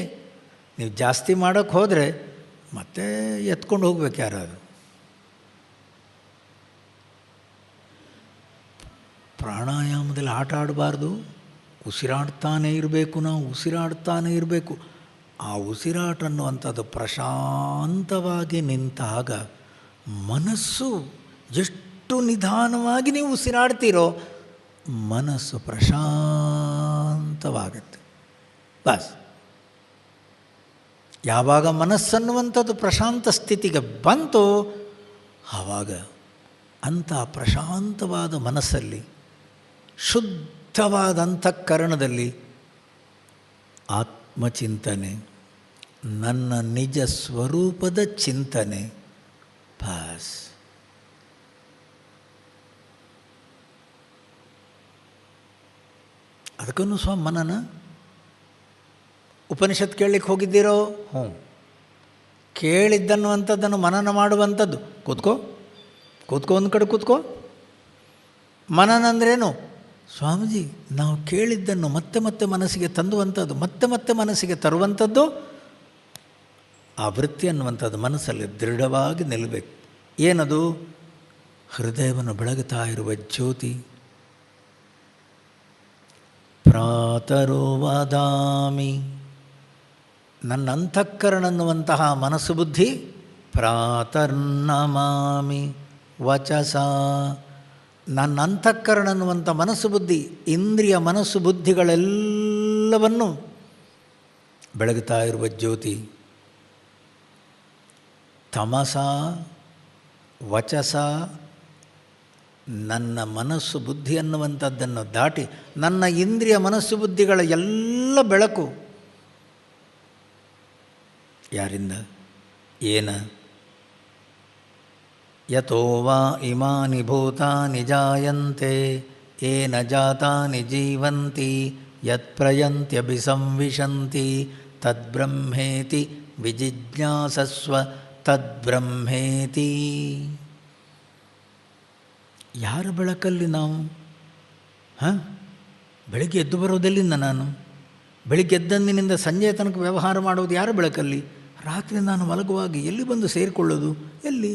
ನೀವು ಜಾಸ್ತಿ ಮಾಡೋಕ್ಕೆ ಹೋದರೆ ಮತ್ತೆ ಎತ್ಕೊಂಡು ಹೋಗ್ಬೇಕು ಯಾರಾದ್ರು. ಪ್ರಾಣಾಯಾಮದಲ್ಲಿ ಆಟ ಆಡಬಾರ್ದು, ಉಸಿರಾಡ್ತಾನೇ ಇರಬೇಕು. ನಾವು ಉಸಿರಾಡ್ತಾನೇ ಇರಬೇಕು. ಆ ಉಸಿರಾಟ ಅನ್ನುವಂಥದ್ದು ಪ್ರಶಾಂತವಾಗಿ ನಿಂತಾಗ ಮನಸ್ಸು ಎಷ್ಟು ನಿಧಾನವಾಗಿ ನೀವು ಉಸಿರಾಡ್ತೀರೋ ಮನಸ್ಸು ಪ್ರಶಾಂತವಾಗುತ್ತೆ. ಬಸ್ ಯಾವಾಗ ಮನಸ್ಸನ್ನುವಂಥದ್ದು ಪ್ರಶಾಂತ ಸ್ಥಿತಿಗೆ ಬಂತು ಆವಾಗ ಅಂಥ ಪ್ರಶಾಂತವಾದ ಮನಸ್ಸಲ್ಲಿ, ಶುದ್ಧವಾದ ಅಂತಃಕರಣದಲ್ಲಿ ಆತ್ಮಚಿಂತನೆ, ನನ್ನ ನಿಜ ಸ್ವರೂಪದ ಚಿಂತನೆ. ಬಸ್ ಅದಕ್ಕೂ ಮನನ. ಉಪನಿಷತ್ ಕೇಳಲಿಕ್ಕೆ ಹೋಗಿದ್ದೀರೋ? ಹ್ಞೂ. ಕೇಳಿದ್ದನ್ನುವಂಥದ್ದನ್ನು ಮನನ ಮಾಡುವಂಥದ್ದು. ಕೂತ್ಕೋ ಒಂದು ಕಡೆ ಕೂತ್ಕೋ. ಮನನ ಅಂದ್ರೇನು? ಸ್ವಾಮೀಜಿ, ನಾವು ಕೇಳಿದ್ದನ್ನು ಮತ್ತೆ ಮತ್ತೆ ಮನಸ್ಸಿಗೆ ತಂದುವಂಥದ್ದು, ಮತ್ತೆ ಮತ್ತೆ ಮನಸ್ಸಿಗೆ ತರುವಂಥದ್ದು. ಆ ವೃತ್ತಿ ಅನ್ನುವಂಥದ್ದು ಮನಸ್ಸಲ್ಲಿ ದೃಢವಾಗಿ ನಿಲ್ಲಬೇಕು. ಏನದು? ಹೃದಯವನ್ನು ಬೆಳಗುತ್ತಾ ಇರುವ ಜ್ಯೋತಿ. ಪ್ರಾತರೋ ವದಾಮಿ, ನನ್ನ ಅಂತಃಕರಣ ಅನ್ನುವಂತಹ ಮನಸ್ಸು ಬುದ್ಧಿ. ಪ್ರಾತರ್ನಮಾಮಿ ವಚಸ, ನನ್ನ ಅಂತಃಕರಣ ಅನ್ನುವಂಥ ಮನಸ್ಸು ಬುದ್ಧಿ, ಇಂದ್ರಿಯ ಮನಸ್ಸು ಬುದ್ಧಿಗಳೆಲ್ಲವನ್ನು ಬೆಳಗುತ್ತಾ ಇರುವ ಜ್ಯೋತಿ. ತಮಸ ವಚಸ, ನನ್ನ ಮನಸ್ಸು ಬುದ್ಧಿ ಅನ್ನುವಂಥದ್ದನ್ನು ದಾಟಿ ನನ್ನ ಇಂದ್ರಿಯ ಮನಸ್ಸು ಬುದ್ಧಿಗಳ ಎಲ್ಲ ಬೆಳಕು ಯಾರಿಂದ? ಏನ? ಯತೋ ವಾ ಇಮಾನಿ ಭೂತಾನಿ ಜಾಯಂತೆ ಏನ ಜಾತಾನಿ ಜೀವಂತಿ ಯತ್ಪ್ರಯಂತ್ಯಭಿಸಂವಿಶಂತಿ ತದ್ಬ್ರಹ್ಮೇತಿ ವಿಜಿಜ್ಞಾಸಸ್ವ ತದ್ಬ್ರಹ್ಮೇತಿ. ಯಾರ ಬೆಳಕಲ್ಲಿ ನಾವು? ಬೆಳಿಗ್ಗೆ ಎದ್ದು ಬರೋದೆಲ್ಲಿಂದ ನಾನು? ಬೆಳಿಗ್ಗೆ ಎದ್ದಂದಿನಿಂದ ಸಂಜೆ ತನಕ ವ್ಯವಹಾರ ಮಾಡೋದು ಯಾರ ಬೆಳಕಲ್ಲಿ? ರಾತ್ರಿ ನಾನು ಮಲಗುವಾಗ ಎಲ್ಲಿ ಬಂದು ಸೇರಿಕೊಳ್ಳೋದು? ಎಲ್ಲಿ?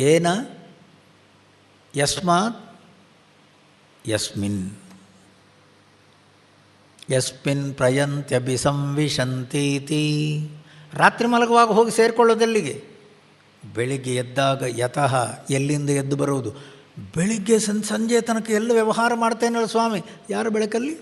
ಏನ? ಯಸ್ಮಾತ್ ಯಸ್ಮಿನ್ ಯಸ್ಮಿನ್ ಪ್ರಯಂತ್ಯಭಿಸಂವಿಶಂತೀತಿ. ರಾತ್ರಿ ಮಲಗುವಾಗ ಹೋಗಿ ಸೇರಿಕೊಳ್ಳೋದೆಲ್ಲಿಗೆ? ಬೆಳಿಗ್ಗೆ ಎದ್ದಾಗ ಯತಃ ಎಲ್ಲಿಂದ ಎದ್ದು ಬರೋದು? ಬೆಳಿಗ್ಗೆ ಸಂಜೆ ತನಕ ಎಲ್ಲ ವ್ಯವಹಾರ ಮಾಡ್ತೇನಲ್ಲ ಸ್ವಾಮಿ, ಯಾರ ಬೆಳಕಲ್ಲಿ?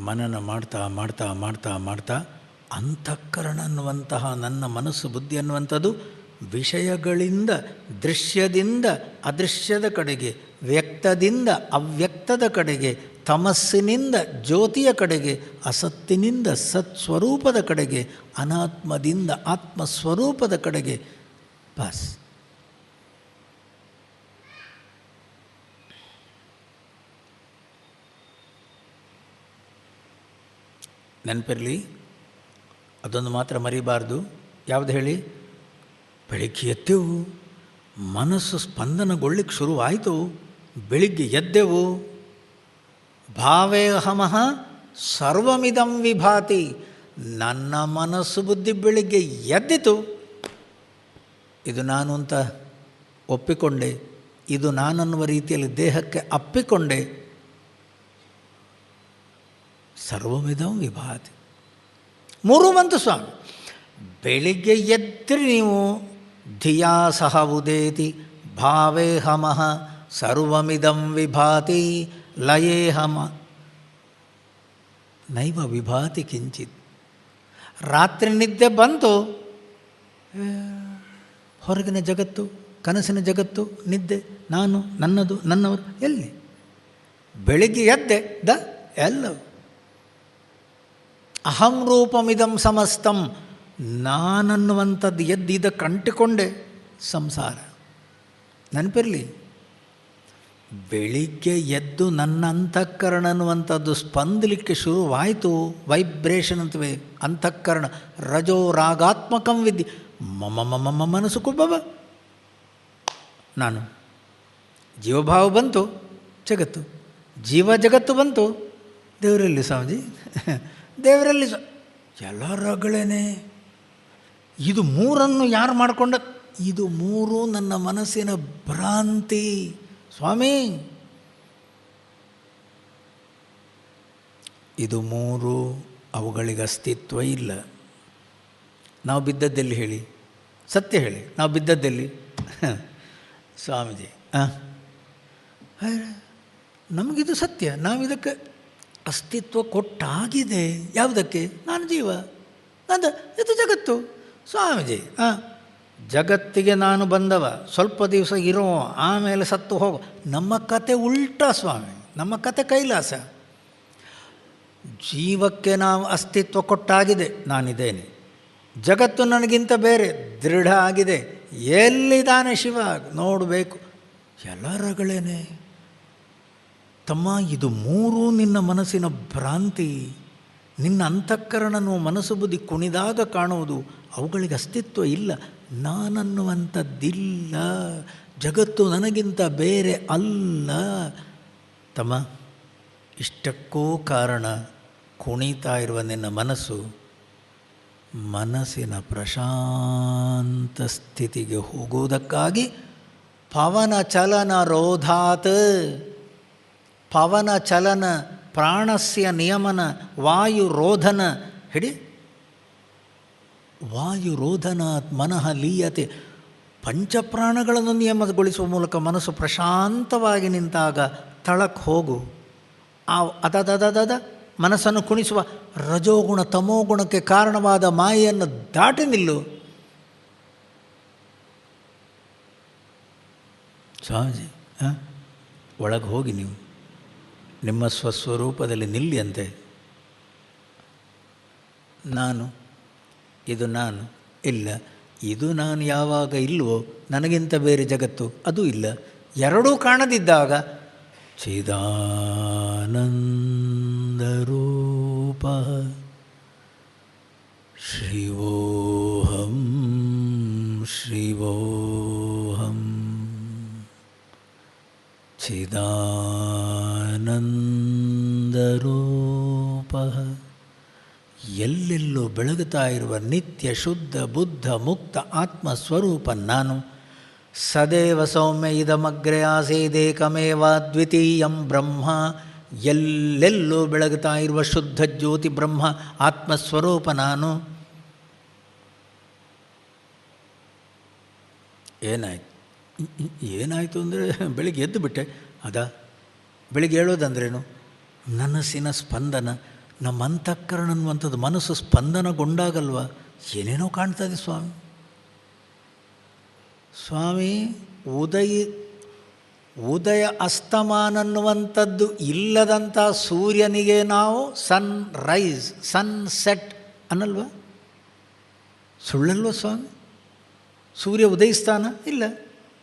ಮನನ ಮಾಡ್ತಾ ಮಾಡ್ತಾ ಮಾಡ್ತಾ ಮಾಡ್ತಾ ಅಂತಃಕರಣ ಅನ್ನುವಂತಹ ನನ್ನ ಮನಸ್ಸು ಬುದ್ಧಿ ಅನ್ನುವಂಥದ್ದು ವಿಷಯಗಳಿಂದ ದೃಶ್ಯದಿಂದ ಅದೃಶ್ಯದ ಕಡೆಗೆ, ವ್ಯಕ್ತದಿಂದ ಅವ್ಯಕ್ತದ ಕಡೆಗೆ, ತಮಸ್ಸಿನಿಂದ ಜ್ಯೋತಿಯ ಕಡೆಗೆ, ಅಸತ್ತಿನಿಂದ ಸತ್ಸ್ವರೂಪದ ಕಡೆಗೆ, ಅನಾತ್ಮದಿಂದ ಆತ್ಮಸ್ವರೂಪದ ಕಡೆಗೆ. ಬಸ್ ನೆನಪಿರಲಿ, ಅದೊಂದು ಮಾತ್ರ ಮರಿಬಾರ್ದು. ಯಾವುದು ಹೇಳಿ? ಬೆಳಿಗ್ಗೆ ಎದ್ದೆವು, ಮನಸ್ಸು ಸ್ಪಂದನಗೊಳ್ಳಿಕ್ಕೆ ಶುರುವಾಯಿತು. ಬೆಳಿಗ್ಗೆ ಎದ್ದೆವು, ಭಾವೇಹಮಃ ಸರ್ವಮಿದಂ ವಿಭಾತಿ. ನನ್ನ ಮನಸ್ಸು ಬುದ್ಧಿ ಬೆಳಿಗ್ಗೆ ಎದ್ದಿತು. ಇದು ನಾನು ಅಂತ ಒಪ್ಪಿಕೊಂಡೆ, ಇದು ನಾನನ್ನುವ ರೀತಿಯಲ್ಲಿ ದೇಹಕ್ಕೆ ಅಪ್ಪಿಕೊಂಡೆ. ಸರ್ವಮಿದಂ ವಿಭಾತಿ. ಮೂರು ಬಂತು ಸ್ವಾಮಿ. ಬೆಳಿಗ್ಗೆ ಎದ್ದರೆ ನೀವು ಧಿಯಾ ಸಹ ಉದೇತಿ ಭಾವೇಹಮಃ ಸರ್ವಮಿದಂ ವಿಭಾತಿ. ಲಯೇಹಮ ನೈವ ವಿಭಾತಿ ಕಿಂಚಿತ್. ರಾತ್ರಿ ನಿದ್ದೆ ಬಂತು, ಹೊರಗಿನ ಜಗತ್ತು, ಕನಸಿನ ಜಗತ್ತು, ನಿದ್ದೆ, ನಾನು, ನನ್ನದು, ನನ್ನವರು ಎಲ್ಲಿ? ಬೆಳಿಗ್ಗೆ ಎದ್ದೆ ಎಲ್ಲವೂ ಅಹಂ ರೂಪಮಿದಂ ಸಮಸ್ತಂ, ನಾನನ್ನುವಂಥದ್ದು ಎದ್ದು ಇದಕ್ಕೆ ಅಂಟಿಕೊಂಡೆ ಸಂಸಾರ. ನೆನಪಿರಲಿ, ಬೆಳಿಗ್ಗೆ ಎದ್ದು ನನ್ನ ಅಂತಃಕರಣ ಅನ್ನುವಂಥದ್ದು ಸ್ಪಂದಲಿಕ್ಕೆ ಶುರುವಾಯಿತು. ವೈಬ್ರೇಷನ್ ಅಂತವೆ ಅಂತಃಕರಣ. ರಜೋ ರಾಗಾತ್ಮಕಂ ವಿದ್ಯೆ. ಮಮ ಮನಸ್ಸು ಕುಬ್ಬ, ನಾನು ಜೀವಭಾವ ಬಂತು, ಜಗತ್ತು, ಜೀವ ಜಗತ್ತು ಬಂತು. ದೇವರಲ್ಲಿ ಸ್ವಾಮೀಜಿ, ದೇವರಲ್ಲಿ ಎಲ್ಲ ರಗಳೇನೆ. ಇದು ಮೂರನ್ನು ಯಾರು ಮಾಡಿಕೊಂಡ? ಇದು ಮೂರು ನನ್ನ ಮನಸ್ಸಿನ ಭ್ರಾಂತಿ ಸ್ವಾಮಿ. ಇದು ಮೂರು, ಅವುಗಳಿಗೆ ಅಸ್ತಿತ್ವ ಇಲ್ಲ. ನಾವು ಬಿದ್ದದ್ದೆಲ್ಲಿ ಹೇಳಿ? ಸತ್ಯ ಹೇಳಿ, ನಾವು ಬಿದ್ದದ್ದೆಲ್ಲಿ ಸ್ವಾಮೀಜಿ? ನಮಗಿದು ಸತ್ಯ, ನಾವಿದಕ್ಕೆ ಅಸ್ತಿತ್ವ ಕೊಟ್ಟಾಗಿದೆ. ಯಾವುದಕ್ಕೆ? ನಾನು ಜೀವ, ನಂದು ಇದು ಜಗತ್ತು. ಸ್ವಾಮೀಜಿ, ಜಗತ್ತಿಗೆ ನಾನು ಬಂದವ, ಸ್ವಲ್ಪ ದಿವಸ ಇರೋ, ಆಮೇಲೆ ಸತ್ತು ಹೋಗೋ. ನಮ್ಮ ಕತೆ ಉಲ್ಟಾ ಸ್ವಾಮಿ, ನಮ್ಮ ಕತೆ ಕೈಲಾಸ. ಜೀವಕ್ಕೆ ನಾವು ಅಸ್ತಿತ್ವ ಕೊಟ್ಟಾಗಿದೆ, ನಾನಿದ್ದೇನೆ. ಜಗತ್ತು ನನಗಿಂತ ಬೇರೆ ದೃಢ ಆಗಿದೆ. ಎಲ್ಲಿದ್ದಾನೆ ಶಿವ ನೋಡಬೇಕು. ಎಲ್ಲ ರಗಳೇನೆ ತಮ್ಮ. ಇದು ಮೂರೂ ನಿನ್ನ ಮನಸ್ಸಿನ ಭ್ರಾಂತಿ. ನಿನ್ನ ಅಂತಃಕರಣನು ಮನಸ್ಸು ಬುದ್ಧಿ ಕುಣಿದಾಗ ಕಾಣುವುದು. ಅವುಗಳಿಗೆ ಅಸ್ತಿತ್ವ ಇಲ್ಲ. ನಾನನ್ನುವಂಥದ್ದಿಲ್ಲ. ಜಗತ್ತು ನನಗಿಂತ ಬೇರೆ ಅಲ್ಲ ತಮ್ಮ. ಇಷ್ಟಕ್ಕೂ ಕಾರಣ ಕುಣಿತಾ ಇರುವ ನಿನ್ನ ಮನಸ್ಸು ಮನಸ್ಸಿನ ಪ್ರಶಾಂತ ಸ್ಥಿತಿಗೆ ಹೋಗುವುದಕ್ಕಾಗಿ ಪವನ ಚಲನ ರೋಧಾತ್. ಪವನ ಚಲನ, ಪ್ರಾಣಸ್ಯ ನಿಯಮನ, ವಾಯುರೋಧನ ಹಿಡಿ. ವಾಯುರೋಧನಾತ್ ಮನಃ ಲೀಯತೆ. ಪಂಚಪ್ರಾಣಗಳನ್ನು ನಿಯಮಗೊಳಿಸುವ ಮೂಲಕ ಮನಸ್ಸು ಪ್ರಶಾಂತವಾಗಿ ನಿಂತಾಗ ತಳಕ್ಕೆ ಹೋಗು. ಅದದ ಮನಸ್ಸನ್ನು ಕುಣಿಸುವ ರಜೋಗುಣ ತಮೋಗುಣಕ್ಕೆ ಕಾರಣವಾದ ಮಾಯೆಯನ್ನು ದಾಟಿ ನಿಲ್ಲು. ಸ್ವಾಮೀಜಿ, ಒಳಗೆ ಹೋಗಿ ನೀವು ನಿಮ್ಮ ಸ್ವಸ್ವರೂಪದಲ್ಲಿ ನಿಲ್ಲಿ ಅಂತೆ. ನಾನು, ಇದು ನಾನು ಇಲ್ಲ. ಇದು ನಾನು ಯಾವಾಗ ಇಲ್ವೋ, ನನಗಿಂತ ಬೇರೆ ಜಗತ್ತು ಅದು ಇಲ್ಲ. ಎರಡೂ ಕಾಣದಿದ್ದಾಗ ಚಿದಾನಂದರೂಪ ಶಿವೋಹಂ ಶಿವೋಹಂ ಚಿದಾನಂದರೂಪ. ಎಲ್ಲೆಲ್ಲೂ ಬೆಳಗುತ್ತಾ ಇರುವ ನಿತ್ಯ ಶುದ್ಧ ಬುದ್ಧ ಮುಕ್ತ ಆತ್ಮಸ್ವರೂಪ ನಾನು. ಸದೇವ ಸೌಮ್ಯ ಇದಮಗ್ರೆ ಆಸೇದೇಕಮೇವ ದ್ವಿತೀಯಂ ಬ್ರಹ್ಮ. ಎಲ್ಲೆಲ್ಲೂ ಬೆಳಗುತ್ತಾ ಇರುವ ಶುದ್ಧ ಜ್ಯೋತಿ ಬ್ರಹ್ಮ ಆತ್ಮಸ್ವರೂಪ ನಾನು. ಏನಾಯಿತು ಅಂದರೆ ಬೆಳಿಗ್ಗೆ ಎದ್ದು ಬಿಟ್ಟೆ. ಬೆಳಿಗ್ಗೆ ಹೇಳೋದಂದ್ರೇನು? ಮನಸ್ಸಿನ ಸ್ಪಂದನ. ನಮ್ಮ ಅಂತಃಕರಣ ಅನ್ನುವಂಥದ್ದು ಮನಸ್ಸು ಸ್ಪಂದನಗೊಂಡಾಗಲ್ವ ಏನೇನೋ ಕಾಣ್ತದೆ ಸ್ವಾಮಿ. ಸ್ವಾಮಿ, ಉದಯ ಅಸ್ತಮಾನ ಅನ್ನುವಂಥದ್ದು ಇಲ್ಲದಂಥ ಸೂರ್ಯನಿಗೆ ನಾವು ಸನ್ ರೈಸ್ ಸನ್ ಸೆಟ್ ಅನ್ನಲ್ವ? ಸುಳ್ಳಲ್ವ ಸ್ವಾಮಿ? ಸೂರ್ಯ ಉದಯಿಸ್ತಾನ ಇಲ್ಲ,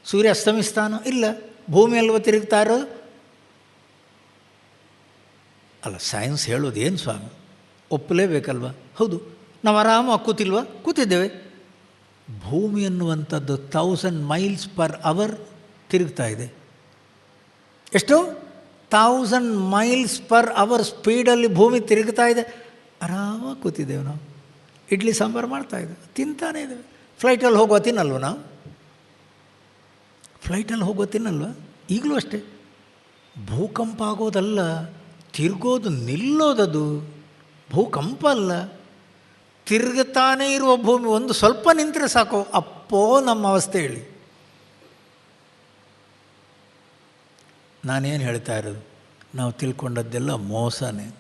ಸೂರ್ಯ ಅಸ್ತಮಿಸ್ತಾನ ಇಲ್ಲ, ಭೂಮಿ ಅಲ್ವ ತಿರುಗ್ತಾ ಇರೋದು ಅಲ್ಲ. ಸೈನ್ಸ್ ಹೇಳೋದು ಏನು ಸ್ವಾಮಿ? ಒಪ್ಪಲೇಬೇಕಲ್ವ? ಹೌದು, ನಾವು ಆರಾಮಾಗಿ ಕೂತಿದ್ದೇವೆ. ಭೂಮಿ ಅನ್ನುವಂಥದ್ದು 1000 ಮೈಲ್ಸ್ ಪರ್ ಅವರ್ ತಿರುಗ್ತಾ ಇದೆ. ಎಷ್ಟು? 1000 ಮೈಲ್ಸ್ ಪರ್ ಅವರ್ ಸ್ಪೀಡಲ್ಲಿ ಭೂಮಿ ತಿರುಗ್ತಾ ಇದೆ. ಆರಾಮಾಗಿ ಕೂತಿದ್ದೇವೆ ನಾವು. ಇಡ್ಲಿ ಸಾಂಬಾರು ಮಾಡ್ತಾಯಿದ್ದೇವೆ, ತಿಂತಾನೇ ಇದ್ದೇವೆ. ಫ್ಲೈಟಲ್ಲಿ ಹೋಗುವ ತಿನ್ನಲ್ವ ನಾವು? ಫ್ಲೈಟಲ್ಲಿ ಹೋಗುವ ತಿನ್ನಲ್ವ? ಈಗಲೂ ಅಷ್ಟೇ. ಭೂಕಂಪ ಆಗೋದಲ್ಲ, ತಿರುಗೋದು ನಿಲ್ಲೋದದು ಭೂಕಂಪ ಅಲ್ಲ. ತಿರುಗುತ್ತಾನೇ ಇರುವ ಭೂಮಿ ಒಂದು ಸ್ವಲ್ಪ ನಿಂತರೆ ಸಾಕು, ಅಪ್ಪೋ ನಮ್ಮ ಅವಸ್ಥೆ ಹೇಳಿ. ನಾನೇನು ಹೇಳ್ತಾ ಇರೋದು? ನಾವು ತಿಳ್ಕೊಂಡದ್ದೆಲ್ಲ ಮೋಸನೇ.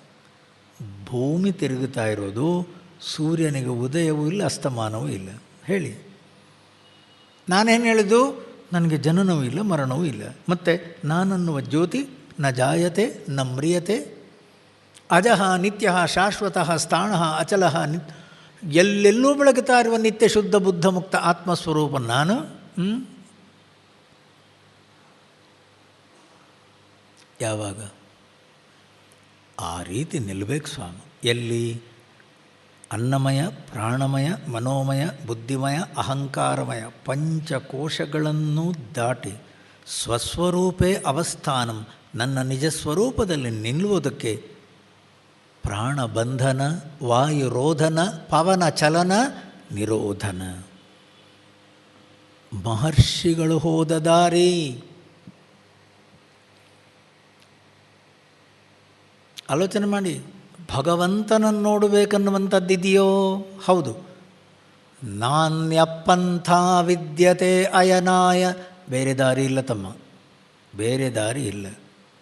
ಭೂಮಿ ತಿರುಗುತ್ತಾ ಇರೋದು, ಸೂರ್ಯನಿಗೆ ಉದಯವೂ ಇಲ್ಲ ಅಸ್ತಮಾನವೂ ಇಲ್ಲ. ಹೇಳಿ, ನಾನೇನು ಹೇಳಿದ್ದು? ನನಗೆ ಜನನವೂ ಇಲ್ಲ ಮರಣವೂ ಇಲ್ಲ. ಮತ್ತು ನಾನನ್ನುವ ಜ್ಯೋತಿ ನ ಜಾಯತೆ ನ ಮ್ರಿಯತೆ ಅಜಃ ನಿತ್ಯ ಶಾಶ್ವತಃ ಸ್ಥಾಣಃ ಅಚಲಃ ಎಲ್ಲೆಲ್ಲೂ ಬೆಳಗುತ್ತಾ ಇರುವ ನಿತ್ಯ ಶುದ್ಧ ಬುದ್ಧ ಮುಕ್ತ ಆತ್ಮಸ್ವರೂಪ ನಾನು. ಯಾವಾಗ ಆ ರೀತಿ ನಿಲ್ಲಬೇಕು ಸ್ವಾಮಿ? ಎಲ್ಲಿ? ಅನ್ನಮಯ, ಪ್ರಾಣಮಯ, ಮನೋಮಯ, ಬುದ್ಧಿಮಯ, ಅಹಂಕಾರಮಯ ಪಂಚಕೋಶಗಳನ್ನು ದಾಟಿ ಸ್ವಸ್ವರೂಪೇ ಅವಸ್ಥಾನಂ, ನನ್ನ ನಿಜ ಸ್ವರೂಪದಲ್ಲಿ ನಿಲ್ಲುವುದಕ್ಕೆ ಪ್ರಾಣಬಂಧನ, ವಾಯುರೋಧನ, ಪವನ ಚಲನ ನಿರೋಧನ. ಮಹರ್ಷಿಗಳು ಹೋದ ದಾರಿ. ಆಲೋಚನೆ ಮಾಡಿ, ಭಗವಂತನನ್ನು ನೋಡಬೇಕನ್ನುವಂಥದ್ದಿದೆಯೋ? ಹೌದು. ನಾನ್ಯಪಂಥ ವಿದ್ಯತೆ ಅಯನಾಯ. ಬೇರೆ ದಾರಿ ಇಲ್ಲ ತಮ್ಮ, ಬೇರೆ ದಾರಿ ಇಲ್ಲ.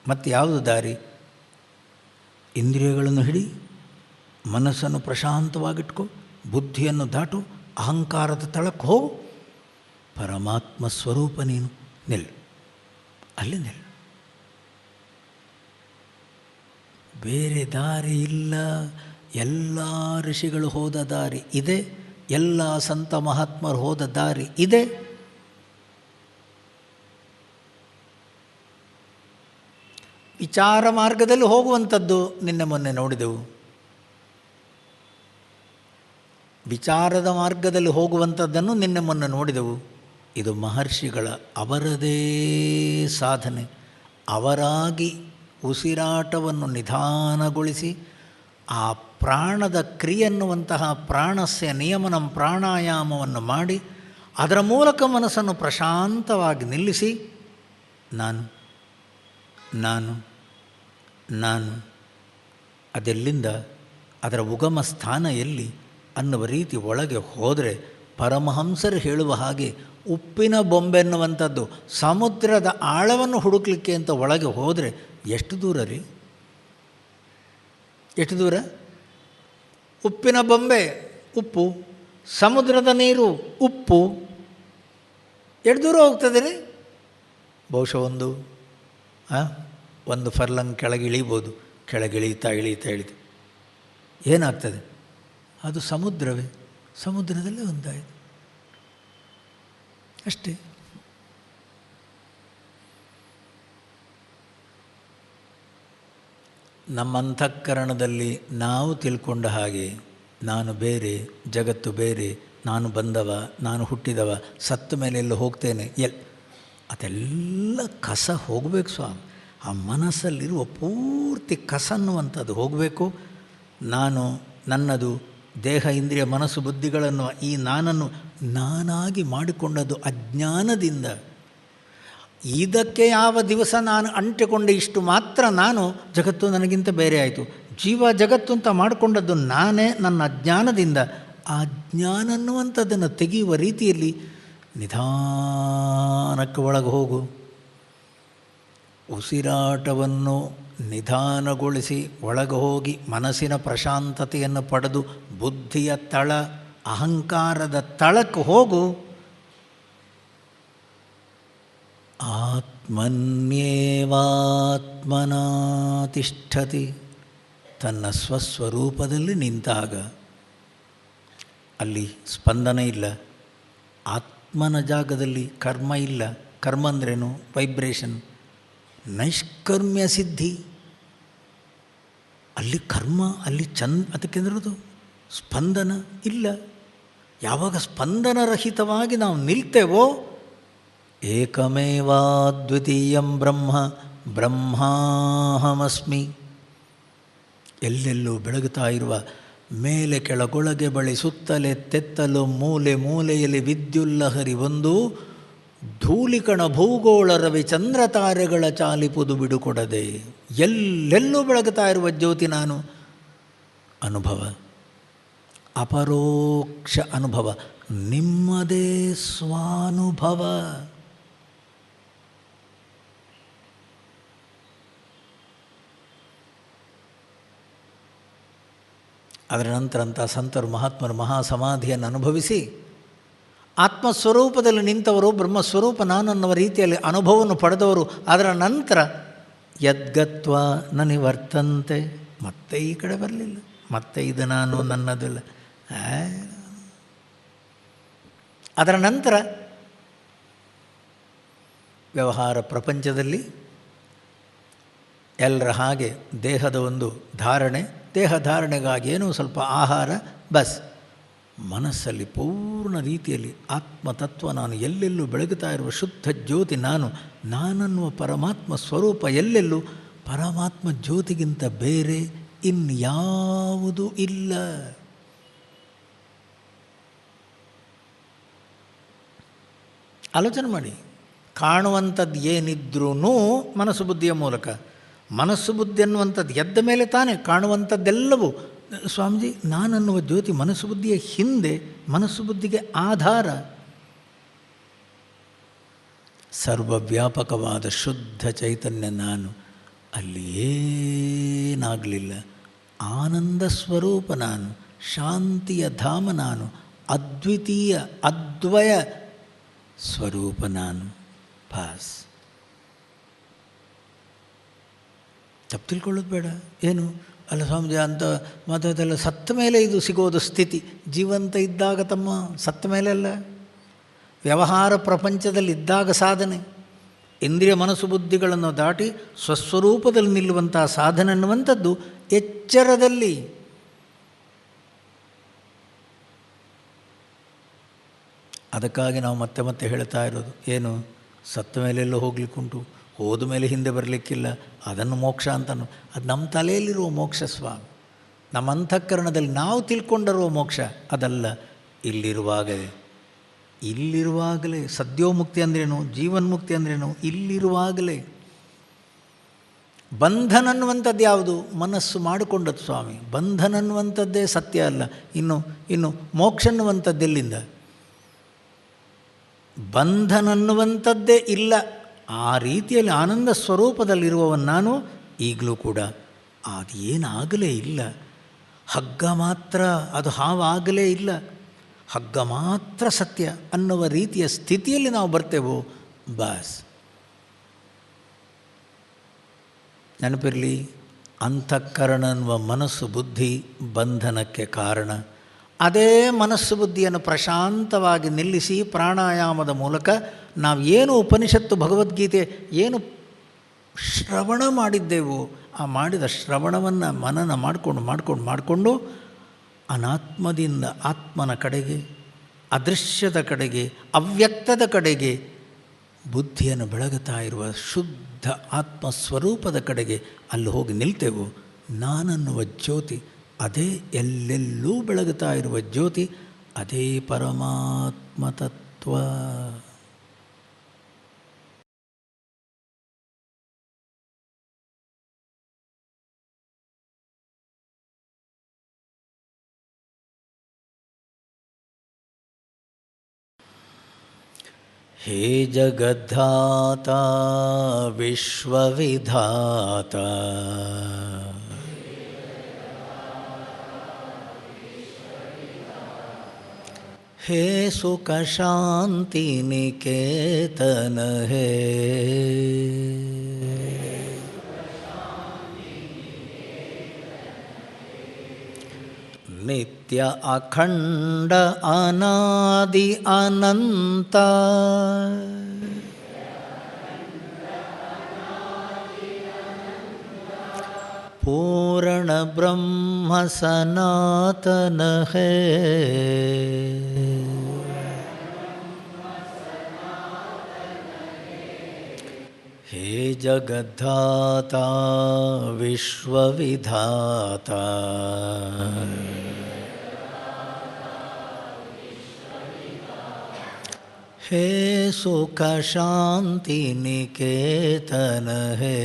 ಮತ್ತು ಯಾವುದು ದಾರಿ? ಇಂದ್ರಿಯಗಳನ್ನು ಹಿಡಿ, ಮನಸ್ಸನ್ನು ಪ್ರಶಾಂತವಾಗಿಟ್ಕೊ, ಬುದ್ಧಿಯನ್ನು ದಾಟು, ಅಹಂಕಾರದ ತಳಕ್ಕೆ ಹೋಗು, ಪರಮಾತ್ಮ ಸ್ವರೂಪ ನೀನು ನಿಲ್ಲು, ಅಲ್ಲಿ ನಿಲ್ಲು. ಬೇರೆ ದಾರಿ ಇಲ್ಲ. ಎಲ್ಲ ಋಷಿಗಳು ಹೋದ ದಾರಿ ಇದೆ, ಎಲ್ಲ ಸಂತ ಮಹಾತ್ಮರು ಹೋದ ದಾರಿ ಇದೆ. ವಿಚಾರ ಮಾರ್ಗದಲ್ಲಿ ಹೋಗುವಂಥದ್ದು ನಿನ್ನೆ ಮೊನ್ನೆ ನೋಡಿದೆವು. ವಿಚಾರದ ಮಾರ್ಗದಲ್ಲಿ ಹೋಗುವಂಥದ್ದನ್ನು ನಿನ್ನೆ ಮೊನ್ನೆ ನೋಡಿದೆವು. ಇದು ಮಹರ್ಷಿಗಳ ಅವರದೇ ಸಾಧನೆ. ಅವರಾಗಿ ಉಸಿರಾಟವನ್ನು ನಿಧಾನಗೊಳಿಸಿ ಆ ಪ್ರಾಣದ ಕ್ರಿಯೆನ್ನುವಂತಹ ಪ್ರಾಣಸ್ಯ ನಿಯಮನ ಪ್ರಾಣಾಯಾಮವನ್ನು ಮಾಡಿ ಅದರ ಮೂಲಕ ಮನಸ್ಸನ್ನು ಪ್ರಶಾಂತವಾಗಿ ನಿಲ್ಲಿಸಿ ನಾನು ನಾನು ನಾನು ಅದೆಲ್ಲಿಂದ, ಅದರ ಉಗಮ ಸ್ಥಾನ ಎಲ್ಲಿ ಅನ್ನುವ ರೀತಿ ಒಳಗೆ ಹೋದರೆ, ಪರಮಹಂಸರು ಹೇಳುವ ಹಾಗೆ ಉಪ್ಪಿನ ಬೊಂಬೆ ಎನ್ನುವಂಥದ್ದು ಸಮುದ್ರದ ಆಳವನ್ನು ಹುಡುಕಲಿಕ್ಕೆ ಅಂತ ಒಳಗೆ ಹೋದರೆ ಎಷ್ಟು ದೂರ ರೀ? ಎಷ್ಟು ದೂರ? ಉಪ್ಪಿನ ಬೊಂಬೆ ಉಪ್ಪು, ಸಮುದ್ರದ ನೀರು ಉಪ್ಪು, ಎಷ್ಟು ದೂರ ಹೋಗ್ತದೆ ರೀ? ಬಹುಶಃ ಒಂದು ಫರ್ಲಂಗ್ ಕೆಳಗೆ ಇಳಿಬೋದು. ಕೆಳಗೆ ಇಳೀತಾ ಏನಾಗ್ತದೆ? ಅದು ಸಮುದ್ರವೇ. ಸಮುದ್ರದಲ್ಲೇ ಒಂದಾಯಿತು ಅಷ್ಟೇ. ನಮ್ಮ ಅಂತಃಕರಣದಲ್ಲಿ ನಾವು ತಿಳ್ಕೊಂಡ ಹಾಗೆ ನಾನು ಬೇರೆ, ಜಗತ್ತು ಬೇರೆ, ನಾನು ಬಂದವ, ನಾನು ಹುಟ್ಟಿದವ, ಸತ್ತ ಮೇಲೆ ಎಲ್ಲ ಹೋಗ್ತೇನೆ, ಅದೆಲ್ಲ ಕಸ ಹೋಗಬೇಕು ಸ್ವಾಮಿ. ಆ ಮನಸ್ಸಲ್ಲಿರುವ ಪೂರ್ತಿ ಕಸ ಅನ್ನುವಂಥದ್ದು ಹೋಗಬೇಕು. ನಾನು, ನನ್ನದು, ದೇಹ ಇಂದ್ರಿಯ ಮನಸ್ಸು ಬುದ್ಧಿಗಳನ್ನು, ಈ ನಾನನ್ನು ನಾನಾಗಿ ಮಾಡಿಕೊಂಡದ್ದು ಅಜ್ಞಾನದಿಂದ. ಇದಕ್ಕೆ ಯಾವ ದಿವಸ ನಾನು ಅಂಟಿಕೊಂಡೆ ಇಷ್ಟು ಮಾತ್ರ ನಾನು, ಜಗತ್ತು ನನಗಿಂತ ಬೇರೆ ಆಯಿತು. ಜೀವ ಜಗತ್ತು ಅಂತ ಮಾಡಿಕೊಂಡದ್ದು ನಾನೇ ನನ್ನ ಅಜ್ಞಾನದಿಂದ. ಆ ಅಜ್ಞಾನ ಅನ್ನುವಂಥದ್ದನ್ನು ತೆಗೆಯುವ ರೀತಿಯಲ್ಲಿ ನಿಧಾನಕ್ಕೆ ಒಳಗೆ ಹೋಗು. ಉಸಿರಾಟವನ್ನು ನಿಧಾನಗೊಳಿಸಿ ಒಳಗೆ ಹೋಗಿ ಮನಸ್ಸಿನ ಪ್ರಶಾಂತತೆಯನ್ನು ಪಡೆದು ಬುದ್ಧಿಯ ತಳ, ಅಹಂಕಾರದ ತಳಕ್ಕೆ ಹೋಗು. ಆತ್ಮನ್ಯೇವಾತ್ಮನಾ ತಿಷ್ಠತಿ. ತನ್ನ ಸ್ವಸ್ವರೂಪದಲ್ಲಿ ನಿಂತಾಗ ಅಲ್ಲಿ ಸ್ಪಂದನ ಇಲ್ಲ. ಆತ್ಮನ ಜಾಗದಲ್ಲಿ ಕರ್ಮ ಇಲ್ಲ. ಕರ್ಮ ಅಂದ್ರೇನು? ವೈಬ್ರೇಷನ್. ನೈಷ್ಕರ್ಮ್ಯ ಸಿದ್ಧಿ. ಅಲ್ಲಿ ಕರ್ಮ, ಅಲ್ಲಿ ಅದಕ್ಕೆಂದ್ರದು ಸ್ಪಂದನ ಇಲ್ಲ. ಯಾವಾಗ ಸ್ಪಂದನರಹಿತವಾಗಿ ನಾವು ನಿಲ್ತೇವೋ, ಏಕಮೇವಾದ್ವಿತೀಯಂ ಬ್ರಹ್ಮ ಬ್ರಹ್ಮಾಹಮಸ್ಮಿ. ಎಲ್ಲೆಲ್ಲೂ ಬೆಳಗುತ್ತಾ ಇರುವ, ಮೇಲೆ ಕೆಳಗೊಳಗೆ ಬಳಿ ಸುತ್ತಲೆ ತೆತ್ತಲು ಮೂಲೆ ಮೂಲೆಯಲ್ಲಿ ವಿದ್ಯುಲ್ಲಹರಿ ಒಂದು ಧೂಳಿಕಣ ಭೂಗೋಳ ರವಿ ಚಂದ್ರ ತಾರೆಗಳ ಚಾಲಿಪುದು ಬಿಡುಕೊಡದೆ ಎಲ್ಲೆಲ್ಲೂ ಬೆಳಗುತ್ತಾ ಇರುವ ಜ್ಯೋತಿ ನಾನು. ಅನುಭವ, ಅಪರೋಕ್ಷ ಅನುಭವ, ನಿಮ್ಮದೇ ಸ್ವಾನುಭವ. ಅದರ ನಂತರ ಅಂಥ ಸಂತರು ಮಹಾತ್ಮರು ಮಹಾಸಮಾಧಿಯನ್ನು ಅನುಭವಿಸಿ ಆತ್ಮಸ್ವರೂಪದಲ್ಲಿ ನಿಂತವರು, ಬ್ರಹ್ಮಸ್ವರೂಪ ನಾನನ್ನುವ ರೀತಿಯಲ್ಲಿ ಅನುಭವವನ್ನು ಪಡೆದವರು. ಅದರ ನಂತರ ಯದ್ಗತ್ವ ನ ನಿವರ್ತಂತೆ, ಮತ್ತೆ ಈ ಕಡೆ ಬರಲಿಲ್ಲ, ಮತ್ತೆ ಇದು ನಾನು ನನ್ನದಿಲ್ಲ. ಅದರ ನಂತರ ವ್ಯವಹಾರ ಪ್ರಪಂಚದಲ್ಲಿ ಎಲ್ಲರ ಹಾಗೆ ದೇಹದ ಒಂದು ಧಾರಣೆ, ದೇಹ ಧಾರಣೆಗಾಗಿ ಏನೋ ಸ್ವಲ್ಪ ಆಹಾರ, ಬಸ್. ಮನಸ್ಸಲ್ಲಿ ಪೂರ್ಣ ರೀತಿಯಲ್ಲಿ ಆತ್ಮತತ್ವ ನಾನು ಎಲ್ಲೆಲ್ಲೂ ಬೆಳಗುತ್ತಾ ಇರುವ ಶುದ್ಧ ಜ್ಯೋತಿ ನಾನನ್ನುವ ಪರಮಾತ್ಮ ಸ್ವರೂಪ ಎಲ್ಲೆಲ್ಲೂ ಪರಮಾತ್ಮ ಜ್ಯೋತಿಗಿಂತ ಬೇರೆ ಇನ್ಯಾವುದೂ ಇಲ್ಲ. ಆಲೋಚನೆ ಮಾಡಿ. ಕಾಣುವಂಥದ್ದು ಏನಿದ್ರೂ ಮನಸ್ಸು ಬುದ್ಧಿಯ ಮೂಲಕ, ಮನಸ್ಸು ಬುದ್ಧಿ ಅನ್ನುವಂಥದ್ದು ಎದ್ದ ಮೇಲೆ ತಾನೇ ಕಾಣುವಂಥದ್ದೆಲ್ಲವೂ. ಸ್ವಾಮೀಜಿ, ನಾನನ್ನುವ ಜ್ಯೋತಿ ಮನಸ್ಸು ಬುದ್ಧಿಯ ಹಿಂದೆ, ಮನಸ್ಸು ಬುದ್ಧಿಗೆ ಆಧಾರ. ಸರ್ವವ್ಯಾಪಕವಾದ ಶುದ್ಧ ಚೈತನ್ಯ ನಾನು, ಅಲ್ಲಿ ಏನಾಗಲಿಲ್ಲ. ಆನಂದ ಸ್ವರೂಪ ನಾನು, ಶಾಂತಿಯ ಧಾಮ ನಾನು, ಅದ್ವಿತೀಯ ಅದ್ವಯ ಸ್ವರೂಪ ನಾನು. ಪಾಸ್. ತಪ್ಪು ತಿಳ್ಕೊಳ್ಳೋದು ಬೇಡ. ಏನು ಅಲ್ಲ ಸ್ವಾಮೀಜಿ ಅಂತ ಮಾತಾಡೋದೆಲ್ಲ ಸತ್ತ ಮೇಲೆ ಇದು ಸಿಗೋದು ಸ್ಥಿತಿ. ಜೀವಂತ ಇದ್ದಾಗ ತಮ್ಮ, ಸತ್ತ ಮೇಲೆ ಅಲ್ಲ. ವ್ಯವಹಾರ ಪ್ರಪಂಚದಲ್ಲಿದ್ದಾಗ ಸಾಧನೆ, ಇಂದ್ರಿಯ ಮನಸ್ಸು ಬುದ್ಧಿಗಳನ್ನು ದಾಟಿ ಸ್ವಸ್ವರೂಪದಲ್ಲಿ ನಿಲ್ಲುವಂಥ ಸಾಧನೆ ಅನ್ನುವಂಥದ್ದು ಎಚ್ಚರದಲ್ಲಿ. ಅದಕ್ಕಾಗಿ ನಾವು ಮತ್ತೆ ಮತ್ತೆ ಹೇಳ್ತಾ ಇರೋದು ಏನು, ಸತ್ತ ಮೇಲೆಲ್ಲೋ ಹೋಗ್ಲಿಕ್ಕುಂಟು, ಹೋದ ಮೇಲೆ ಹಿಂದೆ ಬರಲಿಕ್ಕಿಲ್ಲ, ಅದನ್ನು ಮೋಕ್ಷ ಅಂತನೂ. ಅದು ನಮ್ಮ ತಲೆಯಲ್ಲಿರುವ ಮೋಕ್ಷ ಸ್ವಾಮಿ, ನಮ್ಮ ಅಂತಃಕರಣದಲ್ಲಿ ನಾವು ತಿಳ್ಕೊಂಡಿರುವ ಮೋಕ್ಷ ಅದಲ್ಲ. ಇಲ್ಲಿರುವಾಗಲೇ ಸದ್ಯೋಮುಕ್ತಿ ಅಂದ್ರೇನು, ಜೀವನ್ಮುಕ್ತಿ ಅಂದ್ರೇನು, ಇಲ್ಲಿರುವಾಗಲೇ. ಬಂಧನ ಅನ್ನುವಂಥದ್ದು ಯಾವುದು? ಮನಸ್ಸು ಮಾಡಿಕೊಂಡದ್ದು ಸ್ವಾಮಿ. ಬಂಧನ ಅನ್ನುವಂಥದ್ದೇ ಸತ್ಯ ಅಲ್ಲ. ಇನ್ನು ಮೋಕ್ಷ ಅನ್ನುವಂಥದ್ದೆಲ್ಲಿಂದ? ಬಂಧನ ಅನ್ನುವಂಥದ್ದೇ ಇಲ್ಲ. ಆ ರೀತಿಯಲ್ಲಿ ಆನಂದ ಸ್ವರೂಪದಲ್ಲಿರುವವನು ನಾನು ಈಗಲೂ ಕೂಡ. ಅದೇನಾಗಲೇ ಇಲ್ಲ. ಹಗ್ಗ ಮಾತ್ರ, ಅದು ಹಾವಾಗಲೇ ಇಲ್ಲ. ಹಗ್ಗ ಮಾತ್ರ ಸತ್ಯ ಅನ್ನುವ ರೀತಿಯ ಸ್ಥಿತಿಯಲ್ಲಿ ನಾವು ಬರ್ತೇವೋ ಬಾಸ್. ನೆನಪಿರಲಿ, ಅಂತಃಕರಣ ಅನ್ನುವ ಮನಸ್ಸು ಬುದ್ಧಿ ಬಂಧನಕ್ಕೆ ಕಾರಣ. ಅದೇ ಮನಸ್ಸು ಬುದ್ಧಿಯನ್ನು ಪ್ರಶಾಂತವಾಗಿ ನಿಲ್ಲಿಸಿ ಪ್ರಾಣಾಯಾಮದ ಮೂಲಕ ನಾವು ಏನು ಉಪನಿಷತ್ತು ಭಗವದ್ಗೀತೆ ಏನು ಶ್ರವಣ ಮಾಡಿದ್ದೆವು, ಆ ಮಾಡಿದ ಶ್ರವಣವನ್ನು ಮನನ ಮಾಡಿಕೊಂಡು ಅನಾತ್ಮದಿಂದ ಆತ್ಮನ ಕಡೆಗೆ, ಅದೃಶ್ಯದ ಕಡೆಗೆ, ಅವ್ಯಕ್ತದ ಕಡೆಗೆ ಬುದ್ಧಿಯನ್ನು ಬೆಳಗುತ್ತಾ ಇರುವ ಶುದ್ಧ ಆತ್ಮಸ್ವರೂಪದ ಕಡೆಗೆ ಅಲ್ಲಿ ಹೋಗಿ ನಿಲ್ತೇವು. ನಾನನ್ನುವ ಜ್ಯೋತಿ ಅದೇ ಎಲ್ಲೆಲ್ಲೂ ಬೆಳಗುತ್ತಾ ಇರುವ ಜ್ಯೋತಿ, ಅದೇ ಪರಮಾತ್ಮ ತತ್ವ. ಹೇ ಜಗದ್ಧಾತ ವಿಶ್ವವಿಧಾತ, हे सुख शांति निकेतन है, नित्य अखंड अनादि अनंत, पूर्ण ब्रह्म सनातन है। हे जगद्धाता विश्वविधाता, हे सुख शांति निकेतन है,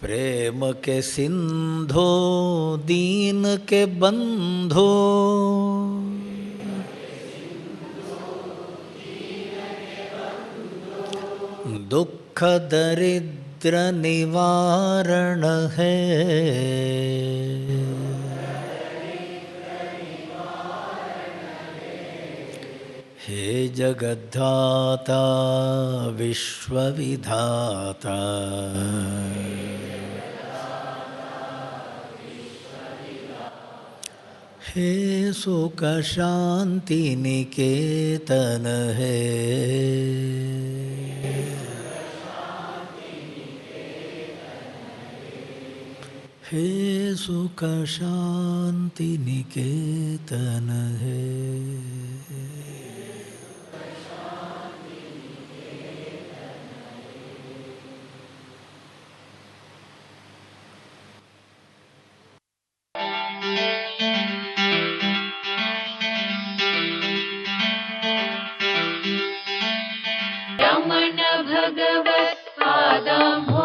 प्रेम के सिंधो दीन के बंधो, दुख दुख दरिद्र निवारण है, हे जगद्धाता विश्वविधाता, हे सुख शांति निकेतन है, हे सुख शांति निकेतन है। रमण भगवत्पादाम्भोजे